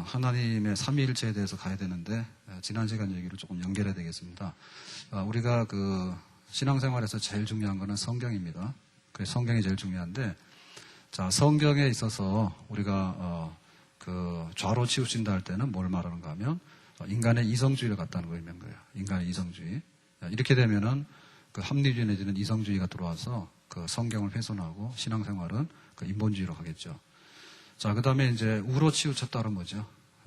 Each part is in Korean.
하나님의 삼위일체에 대해서 가야 되는데 지난 시간 얘기를 조금 연결해야 되겠습니다. 우리가 그 신앙생활에서 제일 중요한 거는 성경입니다. 그래서 성경이 제일 중요한데, 자, 성경에 있어서 우리가 그 좌로 치우친다 할 때는 뭘 말하는가 하면 인간의 이성주의를 갖다는 걸 의미한 거예요. 인간의 이성주의. 이렇게 되면은 그 합리주의 내지는 이성주의가 들어와서 그 성경을 훼손하고 신앙생활은 그 인본주의로 가겠죠. 자, 그 다음에 이제 우로 치우쳤다 그러면 뭐죠?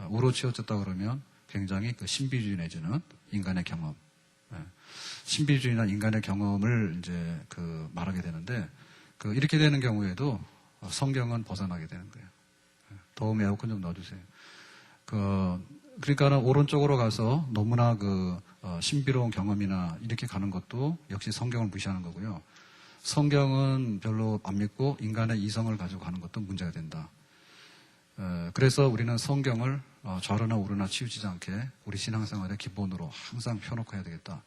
우로 치우쳤다 그러면 굉장히 그 신비주의 내지는 인간의 경험. 신비주의나 인간의 경험을 이제 그 말하게 되는데, 그 이렇게 되는 경우에도 성경은 벗어나게 되는 거예요. 더우면 에어컨 좀 넣어주세요. 그러니까는 오른쪽으로 가서 너무나 그 신비로운 경험이나 이렇게 가는 것도 역시 성경을 무시하는 거고요. 성경은 별로 안 믿고 인간의 이성을 가지고 가는 것도 문제가 된다. 그래서 우리는 성경을 좌로나 우로나 치우치지 않게 우리 신앙생활의 기본으로 항상 펴놓고 해야 되겠다.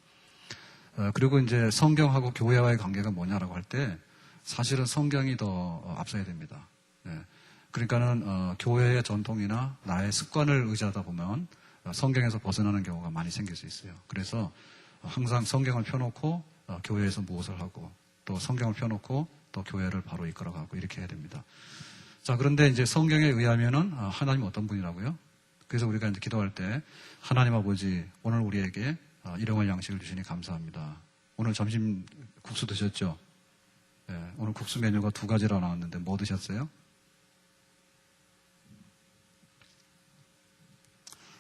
그리고 이제 성경하고 교회와의 관계가 뭐냐라고 할 때 사실은 성경이 더 앞서야 됩니다. 그러니까는 교회의 전통이나 나의 습관을 의지하다 보면 성경에서 벗어나는 경우가 많이 생길 수 있어요. 그래서 항상 성경을 펴놓고 교회에서 무엇을 하고, 또 성경을 펴놓고 또 교회를 바로 이끌어가고 이렇게 해야 됩니다. 자, 그런데 이제 성경에 의하면은 하나님 어떤 분이라고요? 그래서 우리가 이제 기도할 때 하나님 아버지, 오늘 우리에게 일용할 양식을 주시니 감사합니다. 오늘 점심 국수 드셨죠? 네, 오늘 국수 메뉴가 2가지나 나왔는데 뭐 드셨어요?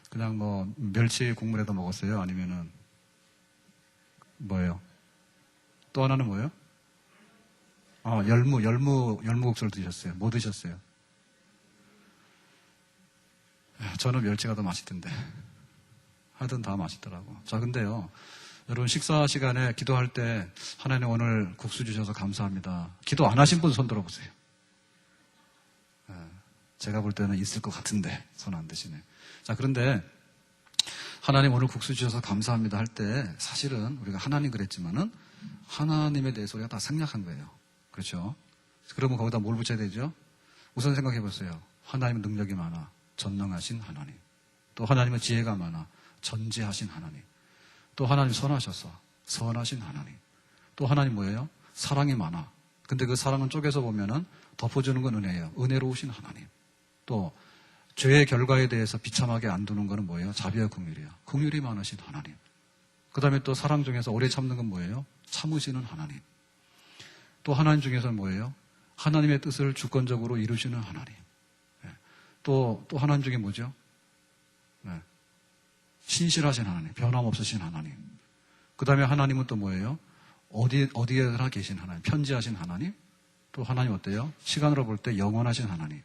그냥 뭐 멸치 국물에다 먹었어요? 아니면은 뭐예요? 또 하나는 뭐예요? 열무국수를 드셨어요. 뭐 드셨어요? 저는 멸치가 더 맛있던데. 하여튼 다 맛있더라고. 자, 근데요, 여러분 식사 시간에 기도할 때 하나님 오늘 국수 주셔서 감사합니다. 기도 안 하신 분 손 들어보세요. 제가 볼 때는 있을 것 같은데 손 안 드시네. 자, 그런데 하나님 오늘 국수 주셔서 감사합니다 할 때 사실은 우리가 하나님 그랬지만은 하나님에 대해서 우리가 다 생략한 거예요. 그렇죠? 그러면 거기다 뭘 붙여야 되죠? 우선 생각해 보세요. 하나님은 능력이 많아. 전능하신 하나님. 또 하나님은 지혜가 많아. 전지하신 하나님. 또 하나님 선하셔서 선하신 하나님. 또 하나님 뭐예요? 사랑이 많아. 근데 그 사랑은 쪼개서 보면은 덮어주는 건 은혜예요. 은혜로우신 하나님. 또 죄의 결과에 대해서 비참하게 안 두는 거는 뭐예요? 자비와 긍휼이에요. 긍휼이 많으신 하나님. 그 다음에 또 사랑 중에서 오래 참는 건 뭐예요? 참으시는 하나님. 또 하나님 중에서는 뭐예요? 하나님의 뜻을 주권적으로 이루시는 하나님. 또 하나님 중에 뭐죠? 신실하신 하나님, 변함없으신 하나님. 그 다음에 하나님은 또 뭐예요? 어디에나 계신 하나님, 편지하신 하나님. 또 하나님 어때요? 시간으로 볼 때 영원하신 하나님.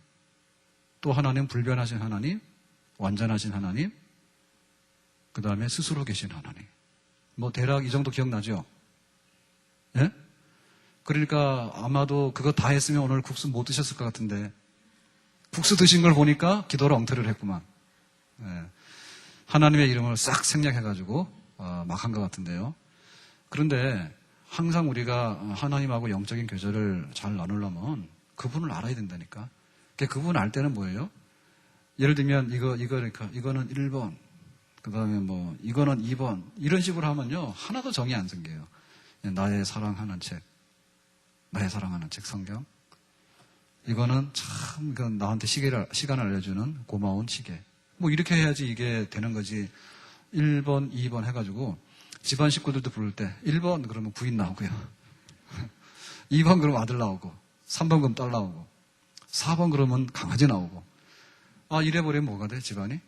또 하나님 불변하신 하나님, 완전하신 하나님. 그 다음에 스스로 계신 하나님. 뭐 대략 이 정도 기억나죠? 예? 그러니까 아마도 그거 다 했으면 오늘 국수 못 드셨을 것 같은데, 국수 드신 걸 보니까 기도를 엉터리를 했구만. 예. 하나님의 이름을 싹 생략해가지고 막 한 것 같은데요. 그런데 항상 우리가 하나님하고 영적인 교제를 잘 나누려면 그분을 알아야 된다니까. 그분 알 때는 뭐예요? 예를 들면 이거는 1번, 그 다음에 뭐 이거는 2번 이런 식으로 하면요 하나도 정이 안 생겨요. 나의 사랑하는 책, 나의 사랑하는 책 성경. 이거는 참 나한테 시간을 알려주는 고마운 시계. 뭐 이렇게 해야지 이게 되는 거지. 1번, 2번 해가지고 집안 식구들도 부를 때 1번 그러면 부인 나오고요. 2번 그러면 아들 나오고, 3번 그러면 딸 나오고, 4번 그러면 강아지 나오고. 이래버리면 뭐가 돼 집안이?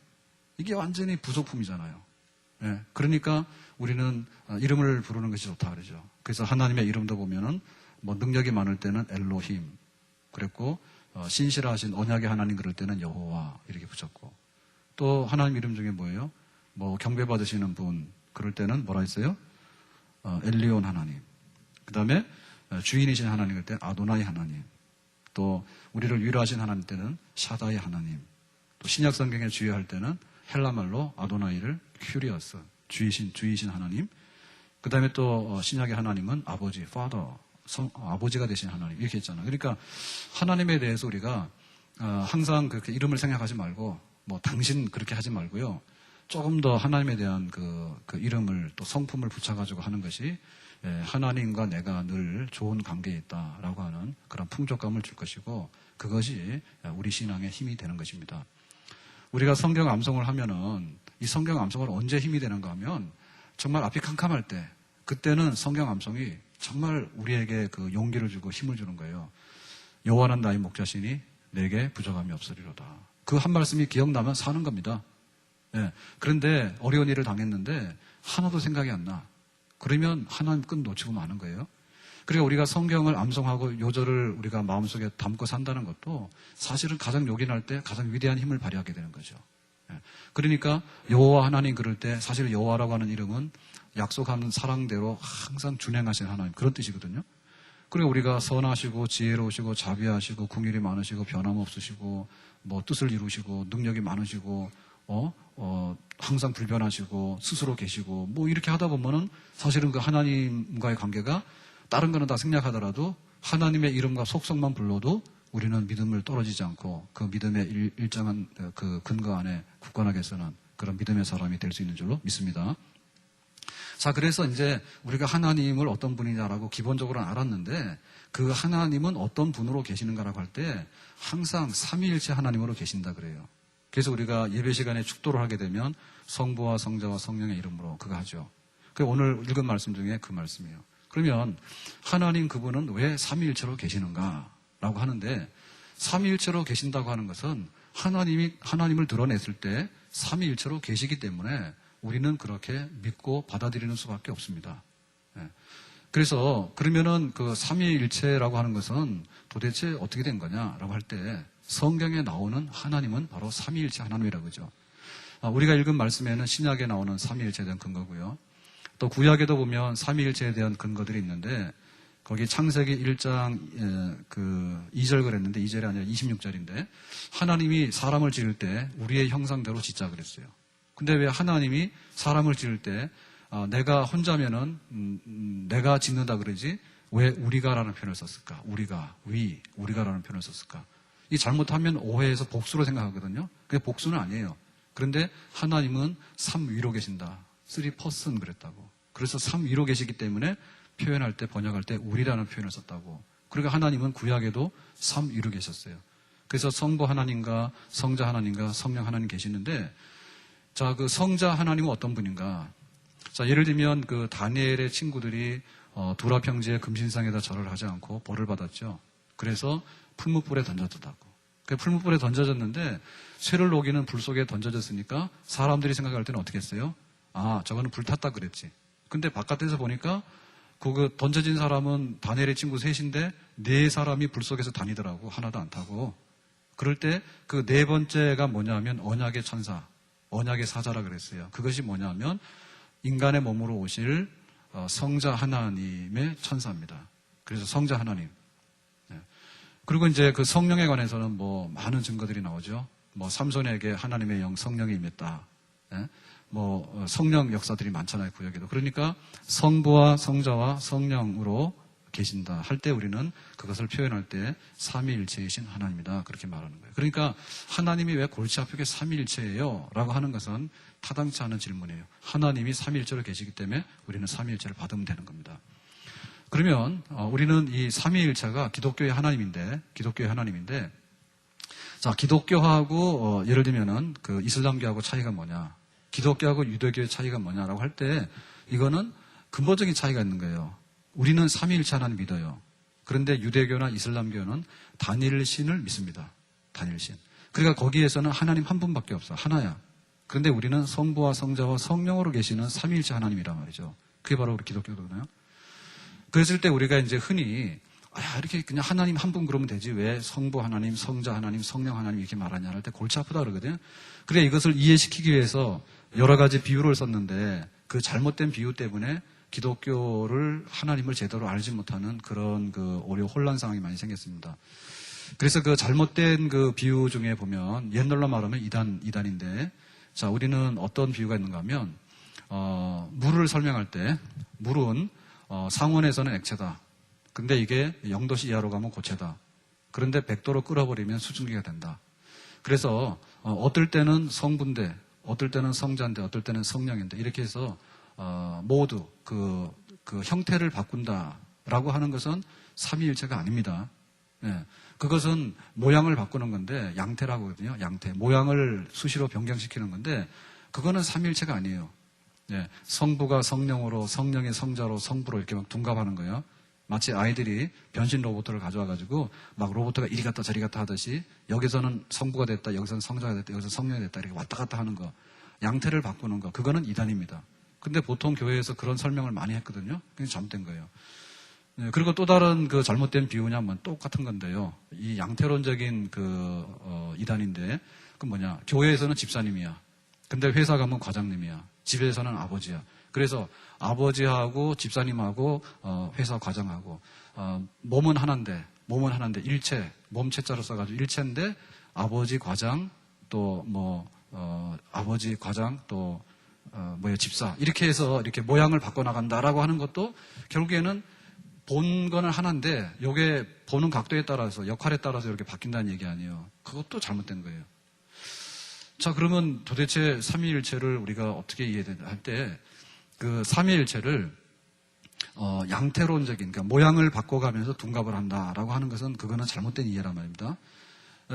이게 완전히 부속품이잖아요. 예, 그러니까 우리는 이름을 부르는 것이 좋다 그러죠. 그래서 하나님의 이름도 보면은 뭐 능력이 많을 때는 엘로힘 그랬고, 신실하신 언약의 하나님 그럴 때는 여호와 이렇게 붙였고, 또 하나님 이름 중에 뭐예요? 뭐 경배받으시는 분 그럴 때는 뭐라 했어요? 엘리온 하나님. 그 다음에 주인이신 하나님 그럴 때 아도나이 하나님. 또 우리를 위로하신 하나님 때는 샤다이 하나님. 또 신약 성경에 주의할 때는 헬라말로 아도나이를 큐리어스, 주이신 하나님. 그 다음에 또 신약의 하나님은 아버지, father, 아버지가 되신 하나님 이렇게 했잖아요. 그러니까 하나님에 대해서 우리가 항상 그렇게 이름을 생각하지 말고 뭐 당신 그렇게 하지 말고요. 조금 더 하나님에 대한 그 이름을 또 성품을 붙여가지고 하는 것이 하나님과 내가 늘 좋은 관계에 있다라고 하는 그런 풍족감을 줄 것이고 그것이 우리 신앙의 힘이 되는 것입니다. 우리가 성경 암송을 하면은 이 성경 암송을 언제 힘이 되는가 하면 정말 앞이 캄캄할 때 그때는 성경 암송이 정말 우리에게 그 용기를 주고 힘을 주는 거예요. 여호와는 나의 목자시니 내게 부족함이 없으리로다. 그 한 말씀이 기억나면 사는 겁니다. 예. 그런데 어려운 일을 당했는데 하나도 생각이 안 나. 그러면 하나님 끈 놓치고 마는 거예요. 그러니까 우리가 성경을 암송하고 요절을 우리가 마음속에 담고 산다는 것도 사실은 가장 요긴할 때 가장 위대한 힘을 발휘하게 되는 거죠. 예. 그러니까 여호와 하나님 그럴 때 사실 여호와라고 하는 이름은 약속하는 사랑대로 항상 준행하시는 하나님 그런 뜻이거든요. 그리고 우리가 선하시고 지혜로우시고 자비하시고 긍휼이 많으시고 변함없으시고 뭐 뜻을 이루시고 능력이 많으시고 항상 불변하시고 스스로 계시고 뭐 이렇게 하다 보면은 사실은 그 하나님과의 관계가 다른 거는 다 생략하더라도 하나님의 이름과 속성만 불러도 우리는 믿음을 떨어지지 않고 그 믿음의 일정한 그 근거 안에 굳건하게 서는 그런 믿음의 사람이 될 수 있는 줄로 믿습니다. 자, 그래서 이제 우리가 하나님을 어떤 분이냐라고 기본적으로는 알았는데 그 하나님은 어떤 분으로 계시는가라고 할 때 항상 삼위일체 하나님으로 계신다 그래요. 그래서 우리가 예배 시간에 축도를 하게 되면 성부와 성자와 성령의 이름으로 그거 하죠. 그게 오늘 읽은 말씀 중에 그 말씀이에요. 그러면 하나님 그분은 왜 삼위일체로 계시는가라고 하는데 삼위일체로 계신다고 하는 것은 하나님을 드러냈을 때 삼위일체로 계시기 때문에 우리는 그렇게 믿고 받아들이는 수밖에 없습니다. 그래서 그러면은 그 삼위일체라고 하는 것은 도대체 어떻게 된 거냐라고 할 때 성경에 나오는 하나님은 바로 삼위일체 하나님이라고 그러죠. 우리가 읽은 말씀에는 신약에 나오는 삼위일체에 대한 근거고요. 또 구약에도 보면 삼위일체에 대한 근거들이 있는데 거기 창세기 1장 그 2절 그랬는데 2절이 아니라 26절인데 하나님이 사람을 지을 때 우리의 형상대로 짓자 그랬어요. 근데 왜 하나님이 사람을 지을 때 내가 혼자면은 내가 짓는다 그러지 왜 우리가라는 표현을 썼을까? 우리가라는 표현을 썼을까? 이 잘못하면 오해해서 복수로 생각하거든요. 그게 복수는 아니에요. 그런데 하나님은 삼위로 계신다. 3person 그랬다고. 그래서 삼위로 계시기 때문에 표현할 때 번역할 때 우리라는 표현을 썼다고. 그러니까 하나님은 구약에도 삼위로 계셨어요. 그래서 성부 하나님과 성자 하나님과 성령 하나님 계시는데 자, 그 성자 하나님은 어떤 분인가? 자, 예를 들면 그 다니엘의 친구들이 두라 평지의 금신상에다 절을 하지 않고 벌을 받았죠. 그래서 풀무불에 던져졌다고. 그 풀무불에 던져졌는데 쇠를 녹이는 불 속에 던져졌으니까 사람들이 생각할 때는 어떻게 했어요? 아, 저거는 불 탔다 그랬지. 근데 바깥에서 보니까 그 던져진 사람은 다니엘의 친구 셋인데 네 사람이 불 속에서 다니더라고. 하나도 안 타고. 그럴 때 그 네 번째가 뭐냐면 언약의 천사, 언약의 사자라 그랬어요. 그것이 뭐냐면 인간의 몸으로 오실 성자 하나님의 천사입니다. 그래서 성자 하나님. 그리고 이제 그 성령에 관해서는 뭐 많은 증거들이 나오죠. 뭐 삼손에게 하나님의 영 성령이 임했다. 뭐 성령 역사들이 많잖아요, 구약에도. 그러니까 성부와 성자와 성령으로 계신다 할 때 우리는 그것을 표현할 때 삼위일체이신 하나님이다 그렇게 말하는 거예요. 그러니까 하나님이 왜 골치 아프게 삼위일체예요? 라고 하는 것은 타당치 않은 질문이에요. 하나님이 삼위일체로 계시기 때문에 우리는 삼위일체를 받으면 되는 겁니다. 그러면 우리는 이 삼위일체가 기독교의 하나님인데 자, 기독교하고 예를 들면은 그 이슬람교하고 차이가 뭐냐, 기독교하고 유대교의 차이가 뭐냐라고 할 때 이거는 근본적인 차이가 있는 거예요. 우리는 삼위일체 하나님 믿어요. 그런데 유대교나 이슬람교는 단일신을 믿습니다. 단일신. 그러니까 거기에서는 하나님 한 분밖에 없어. 하나야. 그런데 우리는 성부와 성자와 성령으로 계시는 삼위일체 하나님이란 말이죠. 그게 바로 우리 기독교거든요. 그랬을 때 우리가 이제 흔히 이렇게 그냥 하나님 한 분 그러면 되지 왜 성부 하나님, 성자 하나님, 성령 하나님 이렇게 말하냐 할 때 골치 아프다 그러거든요. 그래 이것을 이해시키기 위해서 여러 가지 비유를 썼는데 그 잘못된 비유 때문에 기독교를 하나님을 제대로 알지 못하는 그런 그 오히려 혼란 상황이 많이 생겼습니다. 그래서 그 잘못된 그 비유 중에 보면 옛날로 말하면 이단인데 자 우리는 어떤 비유가 있는가 하면 물을 설명할 때 물은 상온에서는 액체다. 근데 이게 0도씨 이하로 가면 고체다. 그런데 100도로 끓어버리면 수증기가 된다. 그래서 어떨 때는 성부인데, 어떨 때는 성자인데, 어떨 때는 성령인데 이렇게 해서 모두 그 형태를 바꾼다라고 하는 것은 삼위일체가 아닙니다. 예, 그것은 모양을 바꾸는 건데 양태라고 하거든요. 양태, 모양을 수시로 변경시키는 건데 그거는 삼위일체가 아니에요. 예, 성부가 성령으로, 성령이 성자로, 성부로 이렇게 막 둔갑하는 거예요. 마치 아이들이 변신 로봇을 가져와가지고 막 로봇가 이리 갔다 저리 갔다 하듯이 여기서는 성부가 됐다, 여기서는 성자가 됐다, 여기서 성령이 됐다 이렇게 왔다 갔다 하는 거, 양태를 바꾸는 거, 그거는 이단입니다. 근데 보통 교회에서 그런 설명을 많이 했거든요. 그게 잘못된 거예요. 네, 그리고 또 다른 그 잘못된 비유냐면 똑같은 건데요. 이 양태론적인 이단인데, 그 뭐냐. 교회에서는 집사님이야. 근데 회사 가면 과장님이야. 집에서는 아버지야. 그래서 아버지하고 집사님하고 회사 과장하고 몸은 하나인데 일체, 몸체자로 써가지고 일체인데 아버지 과장 또 아버지 과장 또 집사 이렇게 해서 이렇게 모양을 바꿔나간다라고 하는 것도 결국에는 본 거는 하나인데 요게 보는 각도에 따라서 역할에 따라서 이렇게 바뀐다는 얘기 아니에요. 그것도 잘못된 거예요. 자, 그러면 도대체 삼위일체를 우리가 어떻게 이해되냐 할 때 그 삼위일체를 양태론적인, 그러니까 모양을 바꿔가면서 둔갑을 한다라고 하는 것은 그거는 잘못된 이해란 말입니다.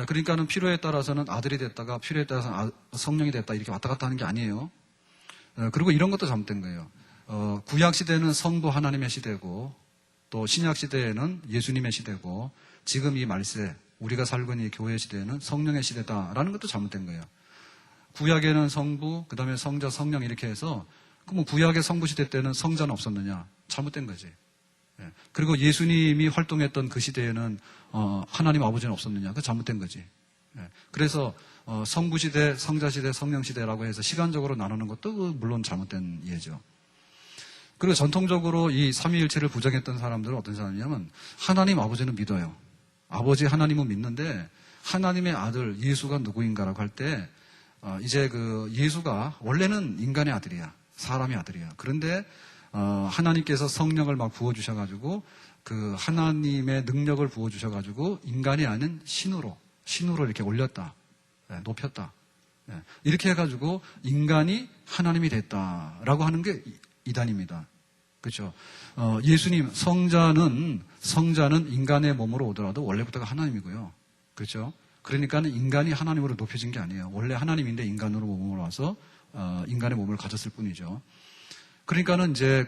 그러니까는 필요에 따라서는 아들이 됐다가 필요에 따라서는 성령이 됐다 이렇게 왔다 갔다 하는 게 아니에요. 그리고 이런 것도 잘못된 거예요. 구약 시대는 성부 하나님의 시대고 또 신약 시대에는 예수님의 시대고 지금 이 말세 우리가 살고 있는 이 교회 시대에는 성령의 시대다라는 것도 잘못된 거예요. 구약에는 성부, 그 다음에 성자, 성령 이렇게 해서 그럼 구약의 성부 시대 때는 성자는 없었느냐? 잘못된 거지. 예. 그리고 예수님이 활동했던 그 시대에는 하나님 아버지는 없었느냐? 그거 잘못된 거지. 예. 그래서 성부 시대, 성자 시대, 성령 시대라고 해서 시간적으로 나누는 것도 물론 잘못된 이해죠. 그리고 전통적으로 이 삼위일체를 부정했던 사람들은 어떤 사람이냐면 하나님 아버지는 믿어요. 아버지 하나님은 믿는데 하나님의 아들 예수가 누구인가라고 할 때 이제 그 예수가 원래는 인간의 아들이야. 사람의 아들이야. 그런데 하나님께서 성령을 막 부어주셔가지고 그 하나님의 능력을 부어주셔가지고 인간이 아닌 신으로 이렇게 올렸다. 높였다. 이렇게 해가지고 인간이 하나님이 됐다라고 하는 게 이단입니다. 그렇죠? 예수님 성자는 인간의 몸으로 오더라도 원래부터가 하나님이고요. 그렇죠? 그러니까는 인간이 하나님으로 높여진 게 아니에요. 원래 하나님인데 인간으로 몸을 와서 인간의 몸을 가졌을 뿐이죠. 그러니까는 이제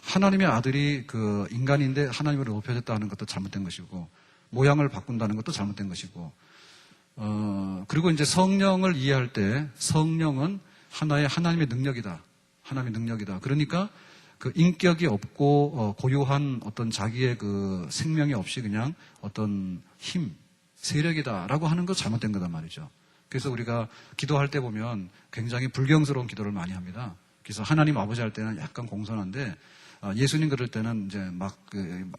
하나님의 아들이 그 인간인데 하나님으로 높여졌다는 것도 잘못된 것이고 모양을 바꾼다는 것도 잘못된 것이고 그리고 이제 성령을 이해할 때 성령은 하나의 하나님의 능력이다. 하나님의 능력이다. 그러니까 그 인격이 없고 고유한 어떤 자기의 그 생명이 없이 그냥 어떤 힘, 세력이다라고 하는 거 잘못된 거단 말이죠. 그래서 우리가 기도할 때 보면 굉장히 불경스러운 기도를 많이 합니다. 그래서 하나님 아버지 할 때는 약간 공손한데 예수님 그럴 때는 이제 막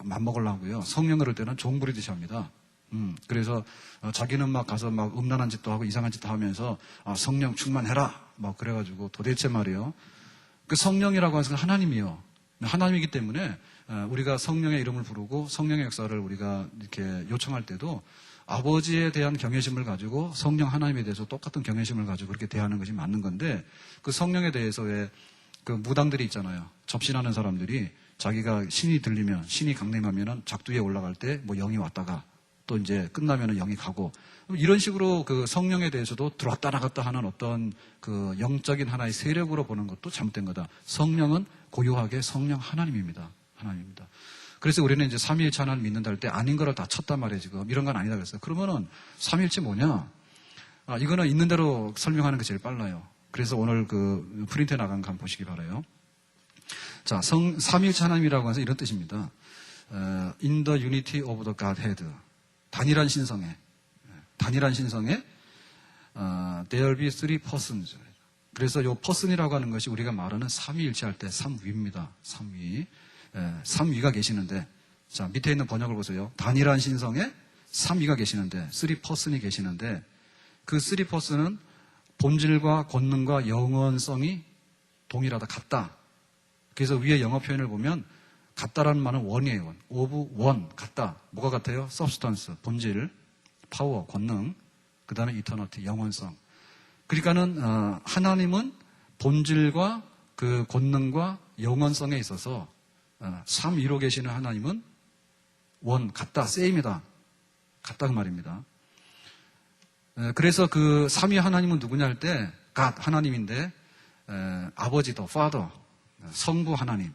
맘먹으려고 하고요. 성령 그럴 때는 종 부리듯이 합니다. 그래서 자기는 막 가서 막 음란한 짓도 하고 이상한 짓도 하면서 성령 충만해라 막 그래가지고 도대체 말이에요. 그 성령이라고 하는 것은 하나님이요. 하나님이기 때문에 우리가 성령의 이름을 부르고 성령의 역사를 우리가 이렇게 요청할 때도 아버지에 대한 경외심을 가지고 성령 하나님에 대해서 똑같은 경외심을 가지고 그렇게 대하는 것이 맞는 건데 그 성령에 대해서 왜 그 무당들이 있잖아요. 접신하는 사람들이 자기가 신이 들리면 신이 강림하면은 작두에 올라갈 때 뭐 영이 왔다가 또 이제 끝나면은 영이 가고 이런 식으로 그 성령에 대해서도 들어왔다 나갔다 하는 어떤 그 영적인 하나의 세력으로 보는 것도 잘못된 거다. 성령은 고유하게 성령 하나님입니다. 하나님입니다. 그래서 우리는 이제 삼위일체 하나를 믿는다 할 때 아닌 거를 다 쳤단 말이에요, 지금. 이런 건 아니다 그랬어요. 그러면은 삼위일체 뭐냐? 이거는 있는 대로 설명하는 게 제일 빨라요. 그래서 오늘 그 프린트에 나간 거 한번 보시기 바라요. 자, 삼위일체 하나님이라고 해서 이런 뜻입니다. In the unity of the Godhead. 단일한 신성에 there will be three persons. 그래서 이 person이라고 하는 것이 우리가 말하는 삼위일체 할 때 삼위입니다. 삼위가 계시는데 자 밑에 있는 번역을 보세요. 단일한 신성에 삼위가 계시는데 three person이 계시는데 그 three person은 본질과 권능과 영원성이 동일하다. 같다. 그래서 위에 영어 표현을 보면 같다라는 말은 원이에요. of one 같다. 뭐가 같아요? substance 본질, 파워 권능. 그 다음에 이터너티, 영원성. 그러니까는 하나님은 본질과 그 권능과 영원성에 있어서 삼위로 계시는 하나님은 원, 같다, 세임이다. 같다 그 말입니다. 그래서 그 삼위 하나님은 누구냐 할 때 God 하나님인데 아버지도 Father, 성부 하나님.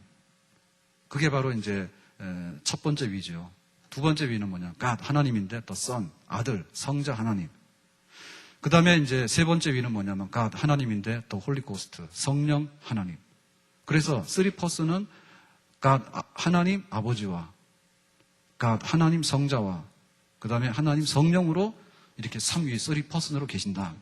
그게 바로 이제 첫 번째 위죠. 두 번째 위는 뭐냐? God 하나님인데 The Son, 아들, 성자 하나님. 그 다음에 이제 세 번째 위는 뭐냐면 God 하나님인데 The Holy Ghost, 성령 하나님. 그래서 3퍼슨은 God 하나님 아버지와 God 하나님 성자와 그 다음에 하나님 성령으로 이렇게 3위, 3퍼슨으로 계신다.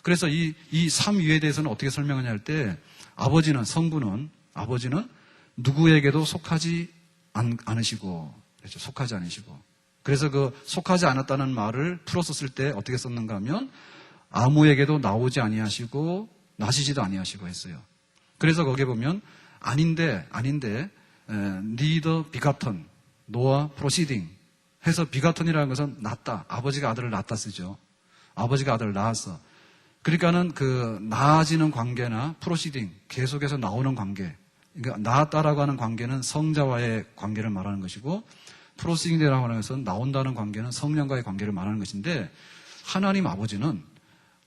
그래서 이 3위에 대해서는 어떻게 설명하냐 할 때 아버지는, 성부는 아버지는 누구에게도 속하지 않으시고, 그렇죠. 속하지 않으시고. 그래서 그 속하지 않았다는 말을 풀어서 쓸 때 어떻게 썼는가 하면 아무에게도 나오지 아니하시고 나시지도 아니하시고 했어요. 그래서 거기에 보면 아닌데 neither begotten nor proceeding 해서 begatten이라는 것은 낳다. 아버지가 아들을 낳다 쓰죠. 아버지가 아들을 낳았어. 그러니까는 그 나아지는 관계나 proceeding 계속해서 나오는 관계. 그러니까 낳았다라고 하는 관계는 성자와의 관계를 말하는 것이고 proceeding이라고 하는 것은 나온다는 관계는 성령과의 관계를 말하는 것인데 하나님 아버지는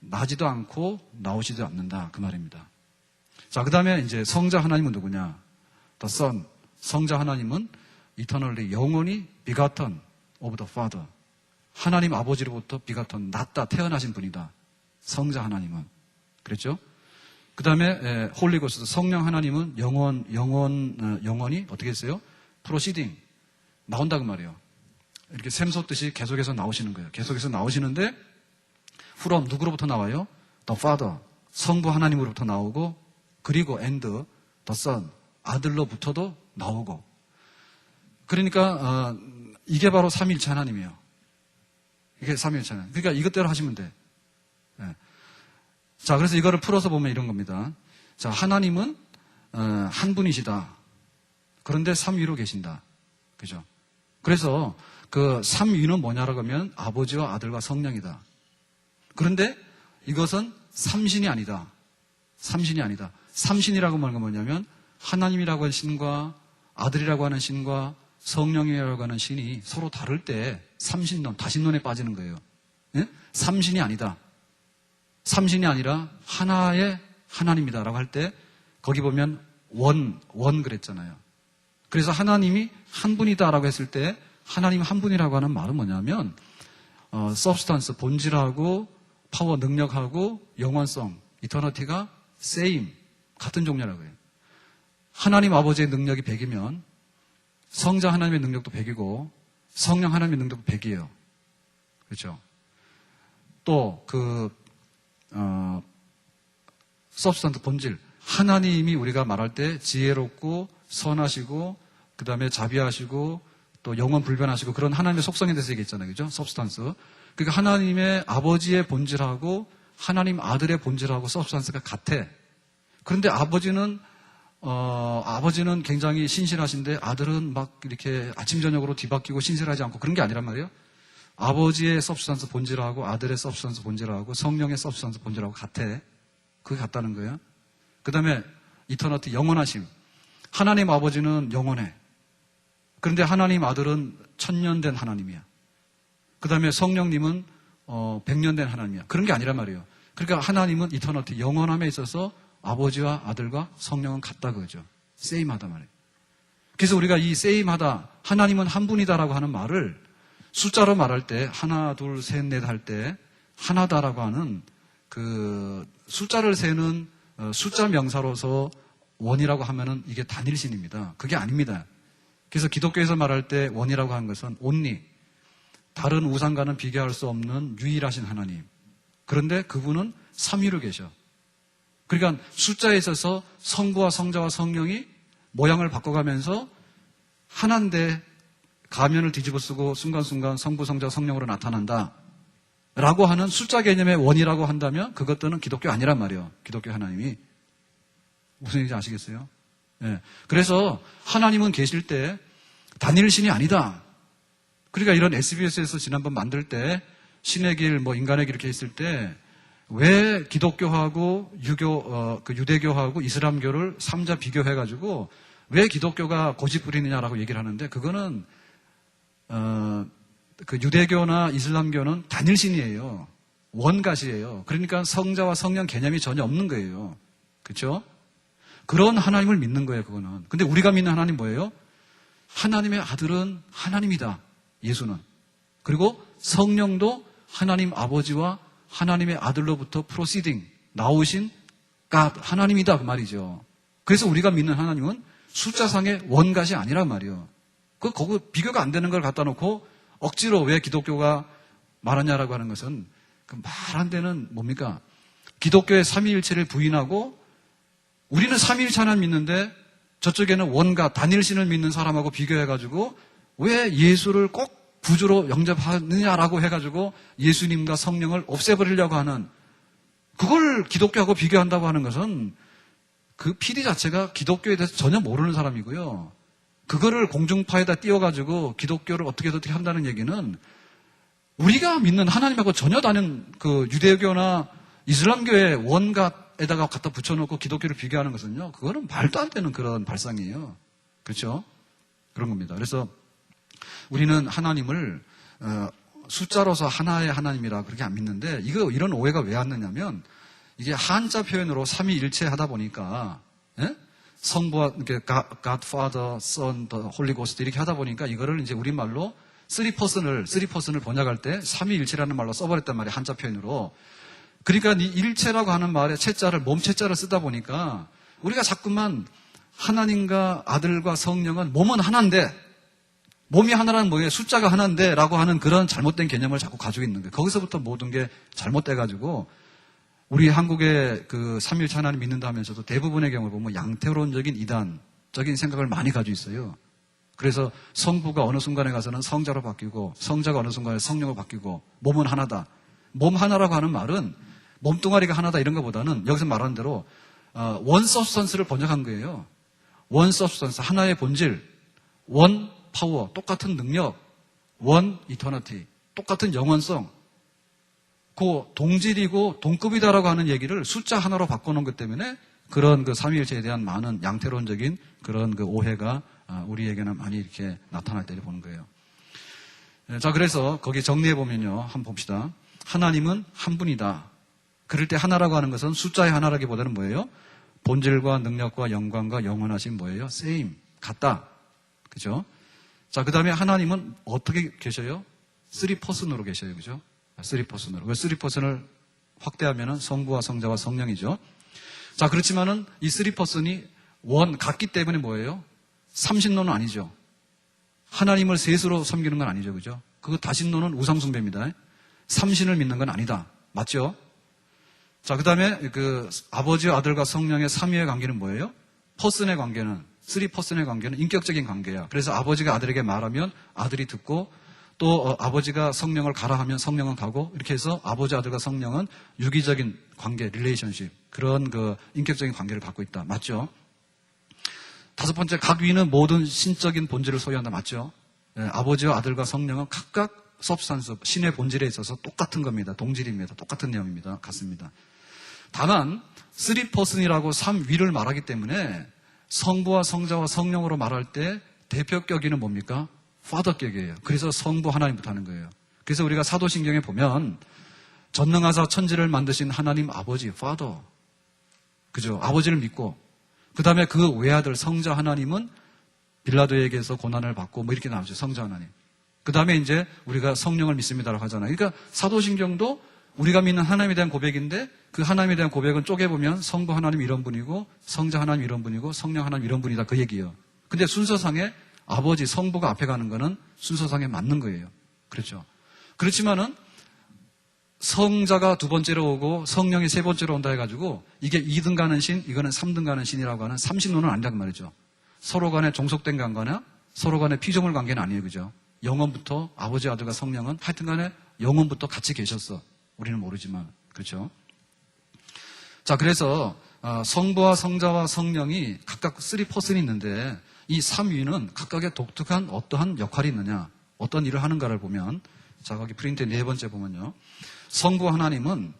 나지도 않고 나오지도 않는다 그 말입니다. 자, 그 다음에 이제 성자 하나님은 누구냐? The Son, 성자 하나님은 eternally 영원히 begotten of the Father, 하나님 아버지로부터 begotten, 낳다, 태어나신 분이다. 성자 하나님은. 그랬죠? 그 다음에 Holy Ghost, 성령 하나님은 영원히 어떻게 했어요? Proceeding, 나온다 그 말이에요. 이렇게 샘솟듯이 계속해서 나오시는 거예요. 계속해서 나오시는데 from 누구로부터 나와요? The Father, 성부 하나님으로부터 나오고 그리고 and the Son, 아들로부터도 나오고. 그러니까 이게 바로 삼위일체 하나님이에요. 이게 삼위일체 하나님. 그러니까 이것대로 하시면 돼. 네. 자, 그래서 이거를 풀어서 보면 이런 겁니다. 자, 하나님은 한 분이시다. 그런데 삼위로 계신다. 그죠? 그래서 그 삼위는 뭐냐라고 하면 아버지와 아들과 성령이다. 그런데 이것은 삼신이 아니다. 삼신이 아니다. 삼신이라고 말하는 건 뭐냐면 하나님이라고 하는 신과 아들이라고 하는 신과 성령이라고 하는 신이 서로 다를 때 삼신론, 다신론에 빠지는 거예요. 예? 삼신이 아니다. 삼신이 아니라 하나의 하나님이다라고 할 때 거기 보면 원 그랬잖아요. 그래서 하나님이 한 분이다라고 했을 때 하나님 한 분이라고 하는 말은 뭐냐면 substance, 본질하고 파워, 능력하고 영원성, 이터너티가 same, 같은 종류라고 해요. 하나님 아버지의 능력이 100이면 성자 하나님의 능력도 100이고 성령 하나님의 능력도 100이에요. 그렇죠? 또 substance, 본질, 하나님이 우리가 말할 때 지혜롭고 선하시고 그 다음에 자비하시고 또 영원 불변하시고 그런 하나님의 속성에 대해서 얘기했잖아요. 그죠? substance. 그러니까 하나님의 아버지의 본질하고 하나님 아들의 본질하고 substance가 같아. 그런데 아버지는 굉장히 신실하신데 아들은 막 이렇게 아침 저녁으로 뒤바뀌고 신실하지 않고 그런 게 아니란 말이에요. 아버지의 substance 본질하고 아들의 substance 본질하고 성령의 substance 본질하고 같아. 그게 같다는 거예요. 그 다음에 이터너티, 영원하심. 하나님 아버지는 영원해. 그런데 하나님 아들은 1000년 된 하나님이야. 그 다음에 성령님은 100년 된 하나님이야. 그런 게 아니란 말이에요. 그러니까 하나님은 이터너티, 영원함에 있어서 아버지와 아들과 성령은 같다 그거죠. 세임하다 말이에요. 그래서 우리가 이 세임하다, 하나님은 한 분이다라고 하는 말을 숫자로 말할 때 하나, 둘, 셋, 넷 할 때 하나다라고 하는 그 숫자를 세는 숫자 명사로서 원이라고 하면은 이게 단일신입니다. 그게 아닙니다. 그래서 기독교에서 말할 때 원이라고 하는 것은 only, 다른 우상과는 비교할 수 없는 유일하신 하나님. 그런데 그분은 삼위로 계셔. 그러니까 숫자에 있어서 성부와 성자와 성령이 모양을 바꿔가면서 하나인데 가면을 뒤집어 쓰고 순간순간 성부, 성자, 성령으로 나타난다 라고 하는 숫자 개념의 원이라고 한다면 그것들은 기독교 아니란 말이에요. 기독교 하나님이. 무슨 얘기인지 아시겠어요? 네. 그래서 하나님은 계실 때 단일신이 아니다. 그러니까 이런 SBS에서 지난번 만들 때 신의 길, 인간의 길 이렇게 있을 때 왜 기독교하고 유대교하고 이슬람교를 3자 비교해가지고 왜 기독교가 고집부리느냐라고 얘기를 하는데 그거는 그 유대교나 이슬람교는 단일신이에요. 원갓이에요. 그러니까 성자와 성령 개념이 전혀 없는 거예요. 그렇죠? 그런 하나님을 믿는 거예요, 그거는. 근데 우리가 믿는 하나님 뭐예요? 하나님의 아들은 하나님이다. 예수는. 그리고 성령도 하나님 아버지와 하나님의 아들로부터 프로시딩, 나오신 하나님이다. 그 말이죠. 그래서 우리가 믿는 하나님은 숫자상의 원갓이 아니란 말이에요. 거기 비교가 안 되는 걸 갖다 놓고 억지로 왜 기독교가 말하냐라고 하는 것은 그 말 안 되는 뭡니까? 기독교의 삼위일체를 부인하고 우리는 삼위일체 하나님 믿는데 저쪽에는 원갓, 단일신을 믿는 사람하고 비교해가지고 왜 예수를 꼭 구주로 영접하느냐라고 해가지고 예수님과 성령을 없애버리려고 하는 그걸 기독교하고 비교한다고 하는 것은 그 PD 자체가 기독교에 대해서 전혀 모르는 사람이고요. 그거를 공중파에다 띄워가지고 기독교를 어떻게 한다는 얘기는 우리가 믿는 하나님하고 전혀 다른 그 유대교나 이슬람교의 원갓에다가 갖다 붙여놓고 기독교를 비교하는 것은요. 그거는 말도 안 되는 그런 발상이에요. 그렇죠? 그런 겁니다. 그래서 우리는 하나님을 숫자로서 하나의 하나님이라 그렇게 안 믿는데 이런 오해가 왜 왔느냐면 이게 한자 표현으로 삼위일체 하다 보니까 성부와 God, Father, Son, the Holy Ghost 이렇게 하다 보니까 이거를 이제 우리말로 3퍼슨을 번역할 때 삼위일체라는 말로 써버렸단 말이에요. 한자 표현으로. 그러니까 이 일체라고 하는 말에 채자를 몸체자를 쓰다 보니까 우리가 자꾸만 하나님과 아들과 성령은 몸은 하나인데 몸이 하나라는 뭐예요? 숫자가 하나인데 라고 하는 그런 잘못된 개념을 자꾸 가지고 있는 거예요. 거기서부터 모든 게 잘못돼가지고 우리 한국의 그 삼위일체 하나님 믿는다 하면서도 대부분의 경우를 보면 양태론적인 이단적인 생각을 많이 가지고 있어요. 그래서 성부가 어느 순간에 가서는 성자로 바뀌고 성자가 어느 순간에 성령으로 바뀌고 몸은 하나다. 몸 하나라고 하는 말은 몸뚱아리가 하나다 이런 것보다는 여기서 말하는 대로 원 서브스턴스를 번역한 거예요. 원 서브스턴스, 하나의 본질, 원 파워, 똑같은 능력, 원 이터너티, 똑같은 영원성, 그 동질이고 동급이다라고 하는 얘기를 숫자 하나로 바꿔놓은 것 때문에 그런 그 삼위일체에 대한 많은 양태론적인 그런 그 오해가 우리에게는 많이 이렇게 나타날 때를 보는 거예요. 자, 그래서 거기 정리해 보면요, 한번 봅시다. 하나님은 한 분이다. 그럴 때 하나라고 하는 것은 숫자의 하나라기보다는 뭐예요? 본질과 능력과 영광과 영원하신 뭐예요? same, 같다. 그죠? 자, 그 다음에 하나님은 어떻게 계셔요? 3퍼슨으로 계셔요. 그죠? 3퍼슨으로. 그 3퍼슨을 확대하면은 성부와 성자와 성령이죠. 자, 그렇지만은 이 3퍼슨이 같기 때문에 뭐예요? 삼신론은 아니죠. 하나님을 셋으로 섬기는 건 아니죠. 그죠? 그거 다신론은 우상숭배입니다. 삼신을 믿는 건 아니다. 맞죠? 자, 그 다음에 그 아버지와 아들과 성령의 삼위의 관계는 뭐예요? 퍼슨의 관계는 3퍼슨의 관계는 인격적인 관계야. 그래서 아버지가 아들에게 말하면 아들이 듣고 또 아버지가 성령을 가라 하면 성령은 가고 이렇게 해서 아버지, 아들과 성령은 유기적인 관계, 릴레이션십 그런 그 인격적인 관계를 갖고 있다. 맞죠? 다섯 번째, 각 위는 모든 신적인 본질을 소유한다. 맞죠? 아버지와 아들과 성령은 각각 substance, 신의 본질에 있어서 똑같은 겁니다. 동질입니다. 똑같은 내용입니다. 같습니다. 다만 3퍼슨이라고 3위를 말하기 때문에 성부와 성자와 성령으로 말할 때 대표격이는 뭡니까? 파더격이에요. 그래서 성부 하나님부터 하는 거예요. 그래서 우리가 사도신경에 보면 전능하사 천지를 만드신 하나님 아버지, 파더. 그죠? 아버지를 믿고 그 다음에 그 외아들 성자 하나님은 빌라도에게서 고난을 받고 뭐 이렇게 나오죠. 성자 하나님. 그 다음에 이제 우리가 성령을 믿습니다라고 하잖아요. 그러니까 사도신경도 우리가 믿는 하나님에 대한 고백인데 그 하나님에 대한 고백은 쪼개보면 성부 하나님 이런 분이고 성자 하나님 이런 분이고 성령 하나님 이런 분이다 그 얘기예요. 근데 순서상에 아버지 성부가 앞에 가는 거는 순서상에 맞는 거예요. 그렇죠. 그렇지만은 성자가 두 번째로 오고 성령이 세 번째로 온다 해가지고 이게 2등 가는 신, 이거는 3등 가는 신이라고 하는 삼신론은 아니란 말이죠. 서로 간에 종속된 관계나 서로 간에 피조물 관계는 아니에요. 그죠? 영원부터 아버지, 아들과 성령은 하여튼 간에 영원부터 같이 계셨어. 우리는 모르지만. 그렇죠? 자, 그래서 성부와 성자와 성령이 각각 3퍼슨이 있는데 이 3위는 각각의 독특한 어떠한 역할이 있느냐, 어떤 일을 하는가를 보면 자, 거기 프린트 네 번째 보면요. 성부 하나님은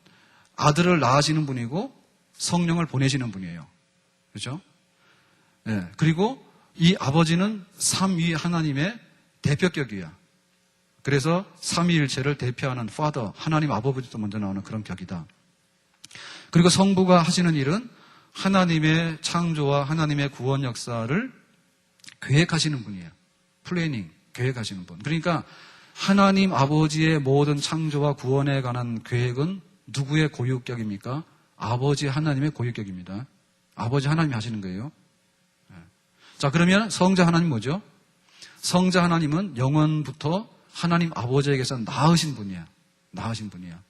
아들을 낳으시는 분이고 성령을 보내시는 분이에요. 그렇죠? 네. 그리고 이 아버지는 삼위 하나님의 대표격이야. 그래서 삼위일체를 대표하는 Father, 하나님 아버지부터 먼저 나오는 그런 격이다. 그리고 성부가 하시는 일은 하나님의 창조와 하나님의 구원 역사를 계획하시는 분이에요. 플래닝, 계획하시는 분. 그러니까 하나님 아버지의 모든 창조와 구원에 관한 계획은 누구의 고유격입니까? 아버지 하나님의 고유격입니다. 아버지 하나님이 하시는 거예요. 자, 그러면 성자 하나님 뭐죠? 성자 하나님은 영원부터 하나님 아버지에게서 낳으신 분이야. 낳으신 분이야.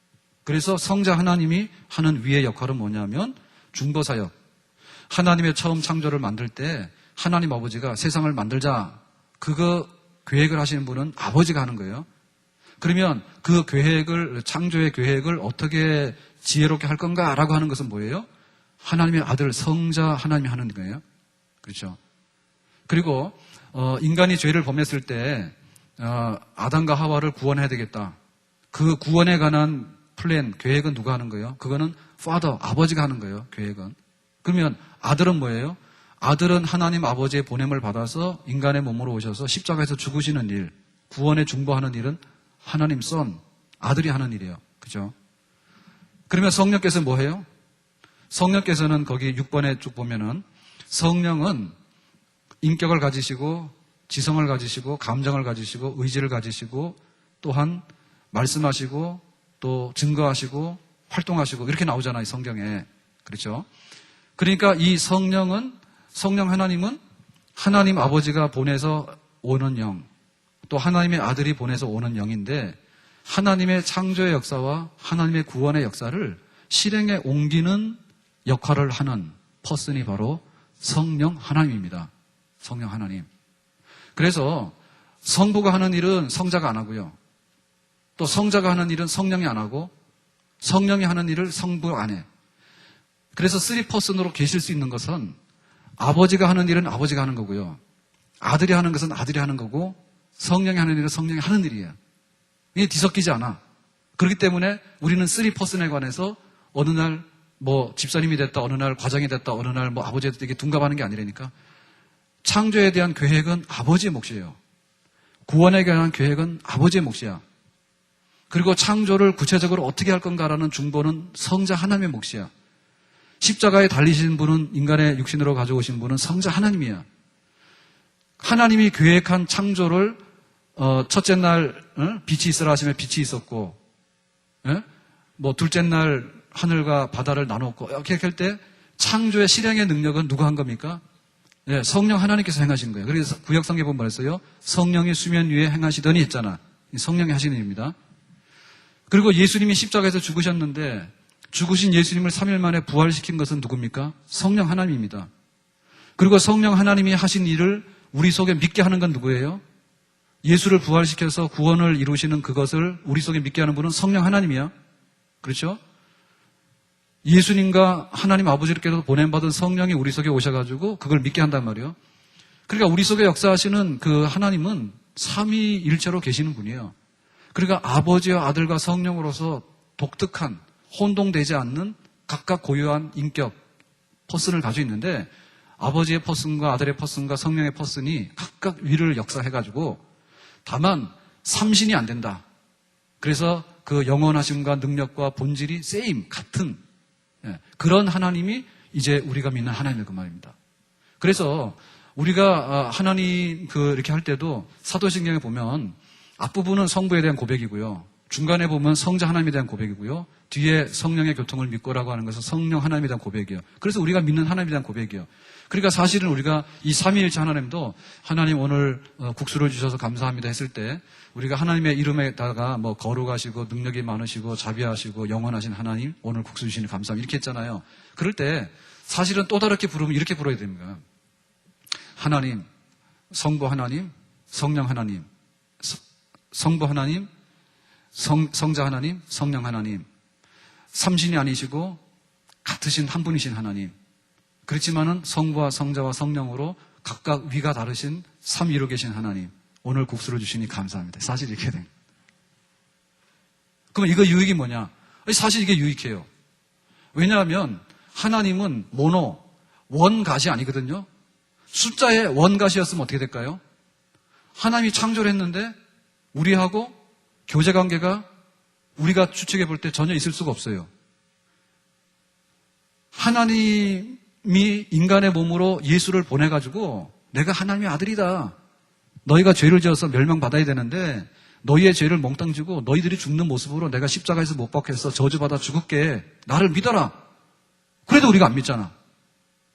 그래서 성자 하나님이 하는 위의 역할은 뭐냐면 중보사역. 하나님의 처음 창조를 만들 때 하나님 아버지가 세상을 만들자. 그거 계획을 하시는 분은 아버지가 하는 거예요. 그러면 그 계획을, 창조의 계획을 어떻게 지혜롭게 할 건가라고 하는 것은 뭐예요? 하나님의 아들 성자 하나님이 하는 거예요. 그렇죠? 그리고 인간이 죄를 범했을 때 아담과 하와를 구원해야 되겠다. 그 구원에 관한 플랜, 계획은 누가 하는 거예요? 그거는 Father, 아버지가 하는 거예요. 계획은. 그러면 아들은 뭐예요? 아들은 하나님 아버지의 보냄을 받아서 인간의 몸으로 오셔서 십자가에서 죽으시는 일, 구원에 중보하는 일은 하나님 선, 아들이 하는 일이에요. 그죠? 그러면 성령께서 뭐 해요? 성령께서는 거기 6번에 쭉 보면은 성령은 인격을 가지시고 지성을 가지시고 감정을 가지시고 의지를 가지시고 또한 말씀하시고 또 증거하시고 활동하시고 이렇게 나오잖아요. 성경에. 그렇죠? 그러니까 이 성령 하나님은 하나님 아버지가 보내서 오는 영, 또 하나님의 아들이 보내서 오는 영인데 하나님의 창조의 역사와 하나님의 구원의 역사를 실행에 옮기는 역할을 하는 퍼슨이 바로 성령 하나님입니다. 성령 하나님. 그래서 성부가 하는 일은 성자가 안 하고요. 또 성자가 하는 일은 성령이 안 하고 성령이 하는 일을 성부가 안 해. 그래서 3퍼슨으로 계실 수 있는 것은 아버지가 하는 일은 아버지가 하는 거고요. 아들이 하는 것은 아들이 하는 거고 성령이 하는 일은 성령이 하는 일이에요. 이게 뒤섞이지 않아. 그렇기 때문에 우리는 3퍼슨에 관해서 어느 날 뭐 집사님이 됐다, 어느 날 과장이 됐다, 어느 날 뭐 아버지가 됐다 이게 둔갑하는 게 아니라니까. 창조에 대한 계획은 아버지의 몫이에요. 구원에 관한 계획은 아버지의 몫이야. 그리고 창조를 구체적으로 어떻게 할 건가라는 중보는 성자 하나님의 몫이야. 십자가에 달리신 분은 인간의 육신으로 가져오신 분은 성자 하나님이야. 하나님이 계획한 창조를 첫째 날 빛이 있으라 하시면 빛이 있었고, 뭐 둘째 날 하늘과 바다를 나눴고 이렇게 할 때 창조의 실행의 능력은 누가 한 겁니까? 네, 성령 하나님께서 행하신 거예요. 그래서 구약성경에 보면 말했어요. 성령이 수면 위에 행하시더니 했잖아. 성령이 하시는 일입니다. 그리고 예수님이 십자가에서 죽으셨는데 죽으신 예수님을 3일 만에 부활시킨 것은 누굽니까? 성령 하나님입니다. 그리고 성령 하나님이 하신 일을 우리 속에 믿게 하는 건 누구예요? 예수를 부활시켜서 구원을 이루시는 그것을 우리 속에 믿게 하는 분은 성령 하나님이야. 그렇죠? 예수님과 하나님 아버지께서 보냄받은 성령이 우리 속에 오셔가지고 그걸 믿게 한단 말이에요. 그러니까 우리 속에 역사하시는 그 하나님은 삼위일체로 계시는 분이에요. 그러니까 아버지와 아들과 성령으로서 독특한, 혼동되지 않는 각각 고유한 인격, 퍼슨을 가지고 있는데 아버지의 퍼슨과 아들의 퍼슨과 성령의 퍼슨이 각각 위를 역사해가지고 다만 삼신이 안 된다. 그래서 그 영원하심과 능력과 본질이 세임, 같은 그런 하나님이 이제 우리가 믿는 하나님의 그 말입니다. 그래서 우리가 하나님 이렇게 할 때도 사도신경에 보면 앞부분은 성부에 대한 고백이고요. 중간에 보면 성자 하나님에 대한 고백이고요. 뒤에 성령의 교통을 믿고라고 하는 것은 성령 하나님에 대한 고백이에요. 그래서 우리가 믿는 하나님에 대한 고백이에요. 그러니까 사실은 우리가 이 삼위일체 하나님도 하나님 오늘 국수를 주셔서 감사합니다 했을 때 우리가 하나님의 이름에다가 뭐 거룩하시고 능력이 많으시고 자비하시고 영원하신 하나님 오늘 국수 주시니 감사합니다 이렇게 했잖아요. 그럴 때 사실은 또 다르게 부르면 이렇게 불어야 됩니다. 하나님, 성부 하나님, 성령 하나님, 성부 하나님, 성자 하나님, 성령 하나님, 삼신이 아니시고 같으신 한 분이신 하나님. 그렇지만은 성부와 성자와 성령으로 각각 위가 다르신 삼위로 계신 하나님. 오늘 국수를 주시니 감사합니다. 사실 이렇게 됩니다. 그럼 이거 유익이 뭐냐? 사실 이게 유익해요. 왜냐하면 하나님은 모노, 원갓이 아니거든요. 숫자의 원갓이었으면 어떻게 될까요? 하나님이 창조를 했는데 우리하고 교제관계가 우리가 추측해 볼 때 전혀 있을 수가 없어요. 하나님이 인간의 몸으로 예수를 보내가지고 내가 하나님의 아들이다. 너희가 죄를 지어서 멸망받아야 되는데 너희의 죄를 몽땅 지고 너희들이 죽는 모습으로 내가 십자가에서 못 박혀서 저주받아 죽을게. 나를 믿어라. 그래도 우리가 안 믿잖아.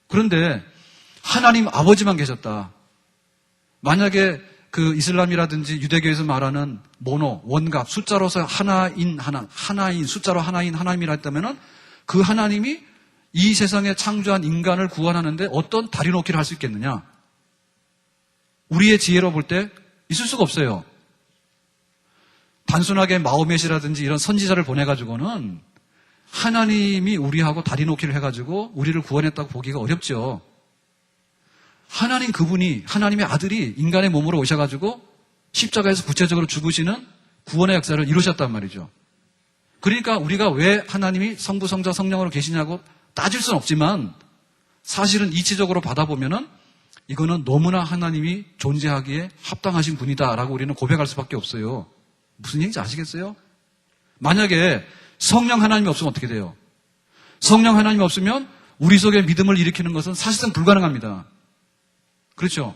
그런데 하나님 아버지만 계셨다. 만약에 그 이슬람이라든지 유대교에서 말하는 모노, 원갑, 숫자로서 하나인, 숫자로 하나인 하나님이라 했다면은 그 하나님이 이 세상에 창조한 인간을 구원하는데 어떤 다리 놓기를 할 수 있겠느냐? 우리의 지혜로 볼 때 있을 수가 없어요. 단순하게 마호멧이라든지 이런 선지자를 보내가지고는 하나님이 우리하고 다리 놓기를 해가지고 우리를 구원했다고 보기가 어렵죠. 하나님 그분이, 하나님의 아들이 인간의 몸으로 오셔가지고 십자가에서 구체적으로 죽으시는 구원의 역사를 이루셨단 말이죠. 그러니까 우리가 왜 하나님이 성부, 성자, 성령으로 계시냐고 따질 수는 없지만 사실은 이치적으로 받아보면은 이거는 너무나 하나님이 존재하기에 합당하신 분이다라고 우리는 고백할 수밖에 없어요. 무슨 얘기인지 아시겠어요? 만약에 성령 하나님이 없으면 어떻게 돼요? 성령 하나님이 없으면 우리 속에 믿음을 일으키는 것은 사실상 불가능합니다. 그렇죠?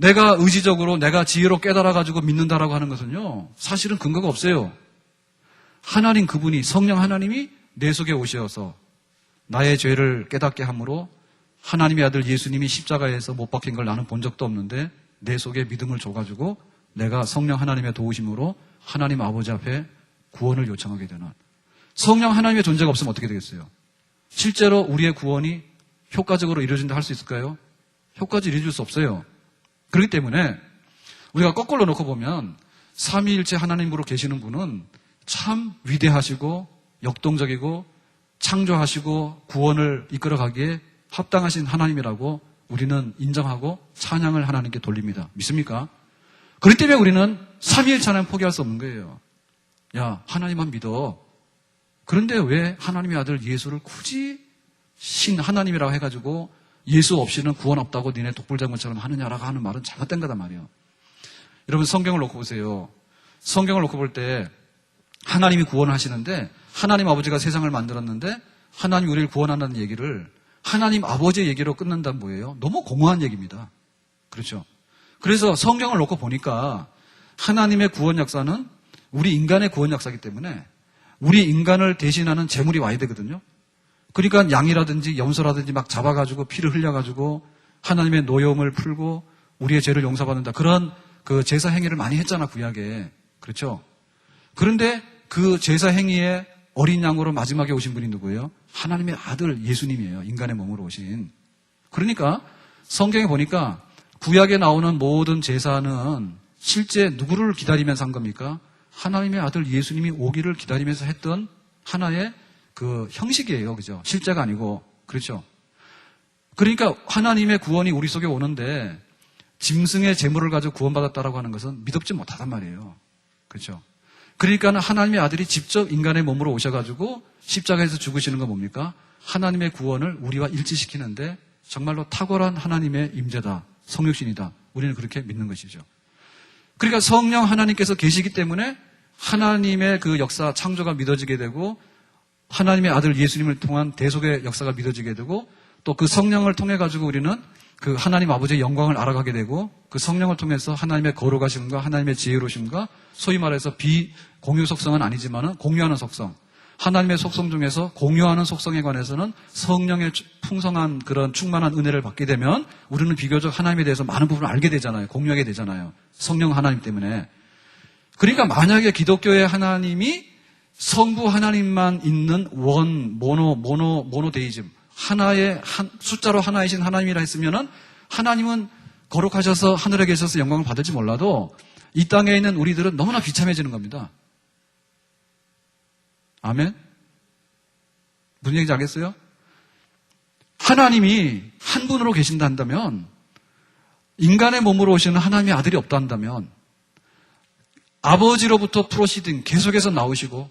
내가 의지적으로 내가 지혜로 깨달아가지고 믿는다라고 하는 것은요, 사실은 근거가 없어요. 하나님 그분이, 성령 하나님이 내 속에 오셔서 나의 죄를 깨닫게 함으로 하나님의 아들 예수님이 십자가에서 못 박힌 걸 나는 본 적도 없는데 내 속에 믿음을 줘가지고 내가 성령 하나님의 도우심으로 하나님 아버지 앞에 구원을 요청하게 되는, 성령 하나님의 존재가 없으면 어떻게 되겠어요? 실제로 우리의 구원이 효과적으로 이루어진다 할 수 있을까요? 효과적으로 이루어질 수 없어요. 그렇기 때문에 우리가 거꾸로 놓고 보면 삼위일체 하나님으로 계시는 분은 참 위대하시고 역동적이고 창조하시고 구원을 이끌어가기에 합당하신 하나님이라고 우리는 인정하고 찬양을 하나님께 돌립니다. 믿습니까? 그렇기 때문에 우리는 삼위일체 하나님 포기할 수 없는 거예요. 야, 하나님만 믿어. 그런데 왜 하나님의 아들 예수를 굳이 신 하나님이라고 해가지고 예수 없이는 구원 없다고 니네 독불장군처럼 하느냐라고 하는 말은 잘못된 거단 말이에요. 여러분 성경을 놓고 보세요. 성경을 놓고 볼 때 하나님이 구원을 하시는데 하나님 아버지가 세상을 만들었는데 하나님 우리를 구원한다는 얘기를 하나님 아버지의 얘기로 끊는다면 뭐예요? 너무 공허한 얘기입니다. 그렇죠? 그래서 성경을 놓고 보니까 하나님의 구원 역사는 우리 인간의 구원 역사이기 때문에 우리 인간을 대신하는 제물이 와야 되거든요. 그러니까 양이라든지 염소라든지 막 잡아가지고 피를 흘려가지고 하나님의 노여움을 풀고 우리의 죄를 용서받는다. 그런 그 제사 행위를 많이 했잖아, 구약에. 그렇죠? 그런데 그 제사 행위에 어린 양으로 마지막에 오신 분이 누구예요? 하나님의 아들 예수님이에요. 인간의 몸으로 오신. 그러니까 성경에 보니까 구약에 나오는 모든 제사는 실제 누구를 기다리면서 한 겁니까? 하나님의 아들 예수님이 오기를 기다리면서 했던 하나의 그 형식이에요. 그죠? 실제가 아니고. 그렇죠? 그러니까 하나님의 구원이 우리 속에 오는데 짐승의 제물을 가지고 구원받았다라고 하는 것은 믿업지 못하단 말이에요. 그렇죠? 그러니까 하나님의 아들이 직접 인간의 몸으로 오셔가지고 십자가에서 죽으시는 건 뭡니까? 하나님의 구원을 우리와 일치시키는데 정말로 탁월한 하나님의 임재다. 성육신이다. 우리는 그렇게 믿는 것이죠. 그러니까 성령 하나님께서 계시기 때문에 하나님의 그 역사, 창조가 믿어지게 되고 하나님의 아들 예수님을 통한 대속의 역사가 믿어지게 되고 또 그 성령을 통해 가지고 우리는 그 하나님 아버지의 영광을 알아가게 되고 그 성령을 통해서 하나님의 거룩하심과 하나님의 지혜로우심과 소위 말해서 비공유 속성은 아니지만은 공유하는 속성, 하나님의 속성 중에서 공유하는 속성에 관해서는 성령의 풍성한 그런 충만한 은혜를 받게 되면 우리는 비교적 하나님에 대해서 많은 부분을 알게 되잖아요. 공유하게 되잖아요. 성령 하나님 때문에. 그러니까 만약에 기독교의 하나님이 성부 하나님만 있는 모노데이즘, 하나의 숫자로 하나이신 하나님이라 했으면은 하나님은 거룩하셔서 하늘에 계셔서 영광을 받을지 몰라도 이 땅에 있는 우리들은 너무나 비참해지는 겁니다. 아멘? 무슨 얘기인지 알겠어요? 하나님이 한 분으로 계신다 한다면 인간의 몸으로 오시는 하나님의 아들이 없다 한다면 아버지로부터 프로시딩 계속해서 나오시고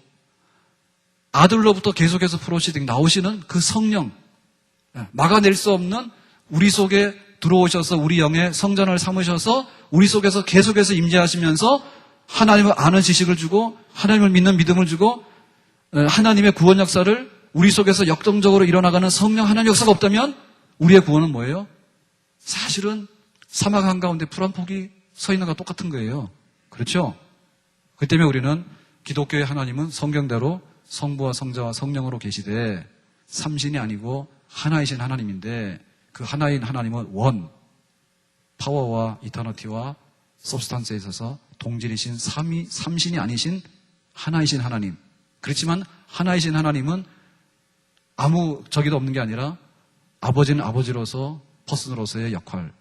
아들로부터 계속해서 프로시딩 나오시는 그 성령, 막아낼 수 없는 우리 속에 들어오셔서 우리 영의 성전을 삼으셔서 우리 속에서 계속해서 임재하시면서 하나님을 아는 지식을 주고 하나님을 믿는 믿음을 주고 하나님의 구원 역사를 우리 속에서 역동적으로 일어나가는 성령 하나님 역사가 없다면 우리의 구원은 뭐예요? 사실은 사막 한가운데 풀 한 폭이 서 있는 것과 똑같은 거예요. 그렇죠? 그 때문에 우리는 기독교의 하나님은 성경대로 성부와 성자와 성령으로 계시되 삼신이 아니고 하나이신 하나님인데 그 하나인 하나님은 원, 파워와 이터너티와 서브스탄스에 있어서 동질이신 삼신이 아니신 하나이신 하나님. 그렇지만 하나이신 하나님은 아무 적이도 없는 게 아니라 아버지는 아버지로서 퍼슨으로서의 역할,